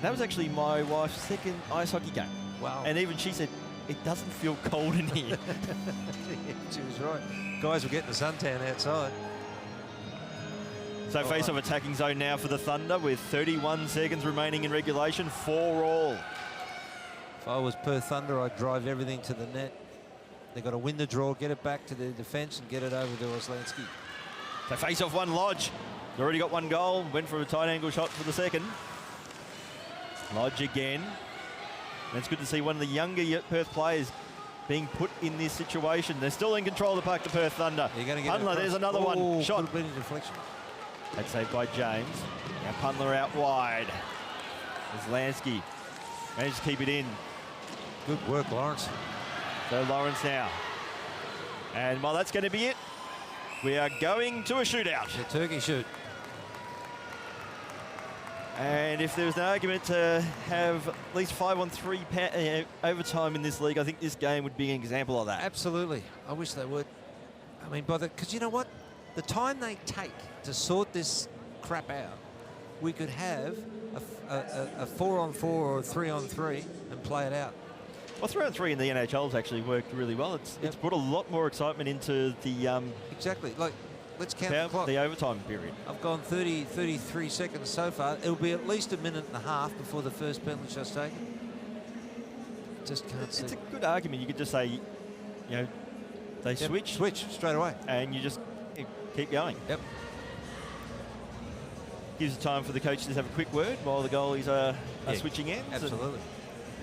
That was actually my wife's second ice hockey game. Wow. And even she said, it doesn't feel cold in here. She was right. Guys were getting the suntan outside. So face-off attacking zone now for the Thunder with 31 seconds remaining in regulation, 4 all. If I was Perth Thunder, I'd drive everything to the net. They've got to win the draw, get it back to their defence and get it over to Oslansky. So face-off one, Lodge. He's already got 1 goal, went for a tight angle shot for the second. Lodge again. And it's good to see one of the younger Perth players being put in this situation. They're still in control of the puck, the Perth Thunder. Pundler, there's another one. Shot. Could have been a deflection. That's saved by James. Now Pundler out wide. There's Lansky. Managed to keep it in. Good work, Lawrence. So Lawrence now. And well, that's going to be it. We are going to a shootout. The turkey shoot. And if there was an argument to have at least 5-on-3 overtime in this league, I think this game would be an example of that. Absolutely. I wish they would. I mean, because you know what? The time they take to sort this crap out, we could have a 4-on-4 or a 3-on-3 and play it out. Well, 3-on-3 in the NHL's actually worked really well. It's brought a lot more excitement into the exactly. Like, let's count the clock. The overtime period. I've gone 33 seconds so far. It'll be at least a minute and a half before the first penalty shot's taken. Just can't see. It's a good argument. You could just say, you know, they switch straight away, and you just keep going. Yep. Gives the time for the coaches to have a quick word while the goalies are switching ends. Absolutely.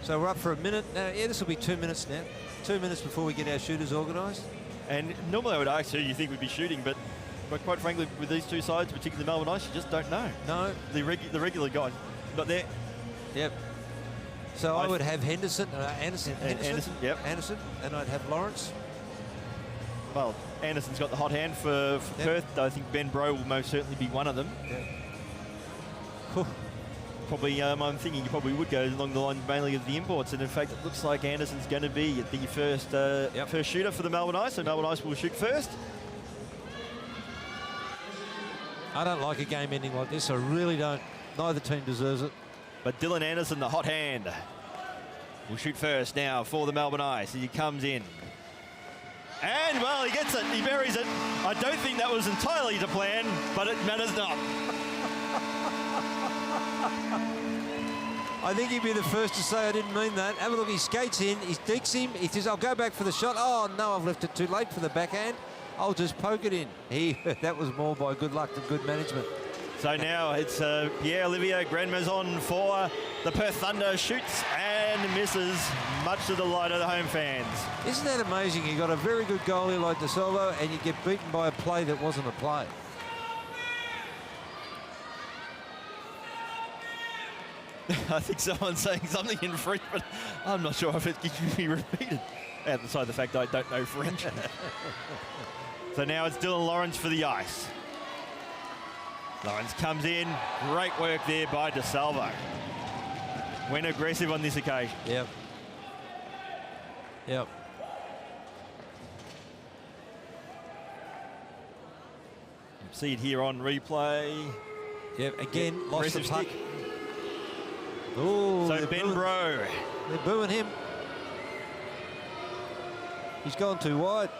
So we're up for a minute now. Yeah, this will be 2 minutes now. 2 minutes before we get our shooters organised. And normally I would ask who you think would be shooting, but quite frankly, with these two sides, particularly the Melbourne Ice, you just don't know. No. The regular guys, not there. Yep. So I would have Anderson, yep. Anderson, and I'd have Lawrence. Well, Anderson's got the hot hand for Perth. I think Ben Bro will most certainly be one of them. Yep. Probably, I'm thinking you probably would go along the line mainly of the imports, and in fact, it looks like Anderson's going to be the first shooter for the Melbourne Ice, so Melbourne Ice will shoot first. I don't like a game ending like this. I really don't. Neither team deserves it. But Dylan Anderson, the hot hand, will shoot first now for the Melbourne Ice. He comes in. And, well, he gets it. He buries it. I don't think that was entirely to plan, but it matters not. I think he'd be the first to say I didn't mean that. Have a look, he skates in, he digs him, he says, I'll go back for the shot. Oh, no, I've left it too late for the backhand. I'll just poke it in. That was more by good luck than good management. So now it's Pierre-Olivier Grand Maison for the Perth Thunder. Shoots and misses, much to the delight of the home fans. Isn't that amazing? You got a very good goalie like De Silva and you get beaten by a play that wasn't a play. I think someone's saying something in French, but I'm not sure if it can be repeated. Outside the fact I don't know French. So now it's Dylan Lawrence for the Ice. Lawrence comes in. Great work there by De Salvo. Went aggressive on this occasion. Yep. See it here on replay. Yeah, again, lost the Aggressive puck. stick. Oh, So Ben Bro. They're booing him. He's gone too wide.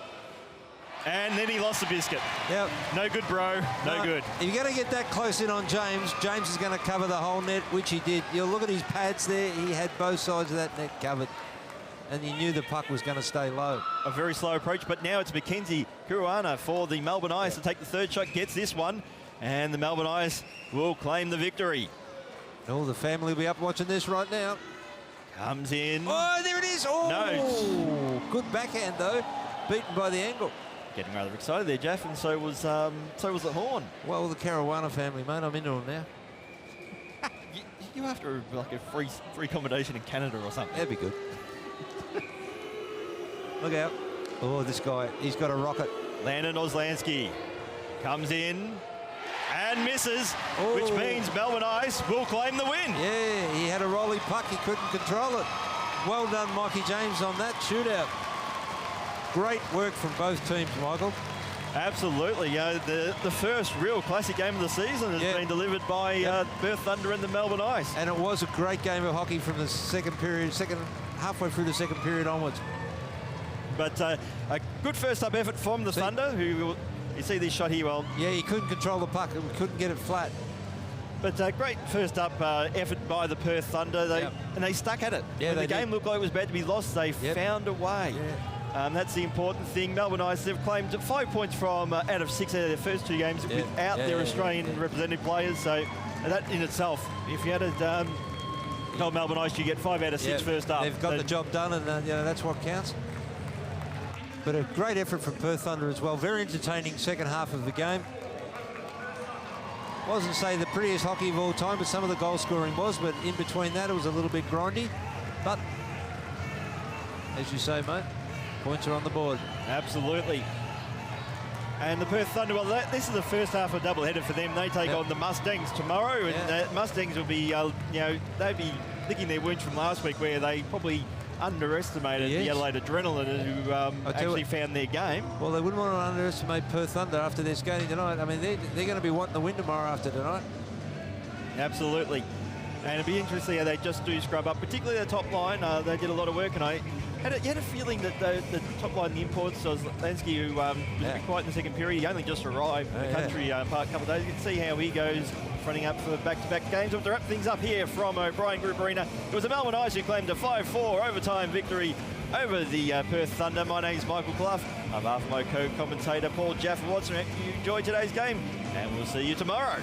And then he lost the biscuit. Yep. No good, bro. No good. If you're going to get that close in on James, James is going to cover the whole net, which he did. You'll look at his pads there. He had both sides of that net covered. And he knew the puck was going to stay low. A very slow approach, but now it's Mackenzie Kuruana for the Melbourne Ice to take the third shot, gets this one, and the Melbourne Ice will claim the victory. Oh, the family will be up watching this right now. Comes in. Oh, there it is. Oh, No. Good backhand, though. Beaten by the angle. Getting rather excited there, Jeff, and so was the Horn. Well, the Caruana family, mate. I'm into them now. You have to like a free accommodation in Canada or something. That'd be good. Look out. Oh, this guy, he's got a rocket. Landon Oslansky comes in and misses, which Oh. means Melbourne Ice will claim the win. Yeah, he had a rolly puck. He couldn't control it. Well done, Mikey James, on that shootout. Great work from both teams, Michael. Absolutely. The first real classic game of the season has been delivered by Perth Thunder and the Melbourne Ice. And it was a great game of hockey from the second period, halfway through the second period onwards. But a good first-up effort from the Thunder, who, you see this shot here, well... Yeah, he couldn't control the puck. He couldn't get it flat. But great first-up effort by the Perth Thunder, and they stuck at it. Yeah, when the game looked like it was about to be lost, they found a way. Yeah. That's the important thing. Melbourne Ice, they've claimed 5 points from out of 6 out of their first 2 games without their Australian represented players. So that in itself, if you had told Melbourne Ice you get 5 out of 6 first up. They've got the job done, and that's what counts. But a great effort from Perth Thunder as well. Very entertaining second half of the game. Wasn't, say, the prettiest hockey of all time, but some of the goal scoring was. But in between that, it was a little bit grindy. But, as you say, mate, points are on the board. Absolutely. And the Perth Thunder, well, this is the first half of a doubleheader for them. They take on the Mustangs tomorrow, and Mustangs will be, they'd be licking their wounds from last week where they probably underestimated the Adelaide Adrenaline, who actually found their game. Well, they wouldn't want to underestimate Perth Thunder after their skating tonight. I mean, they're going to be wanting the win tomorrow after tonight. Absolutely. And it'd be interesting how they just do scrub up, particularly the top line. They did a lot of work, and I had a feeling that the top line, the imports, so Lansky, who was a bit quiet in the second period, he only just arrived in the country a couple of days. You can see how he goes running up for back-to-back games. We'll wrap things up here from O'Brien Group Arena. It was the Melbourne Ice who claimed a 5-4 overtime victory over the Perth Thunder. My name's Michael Clough. On behalf of my co-commentator Paul Jaffa Watson, you enjoyed today's game, and we'll see you tomorrow.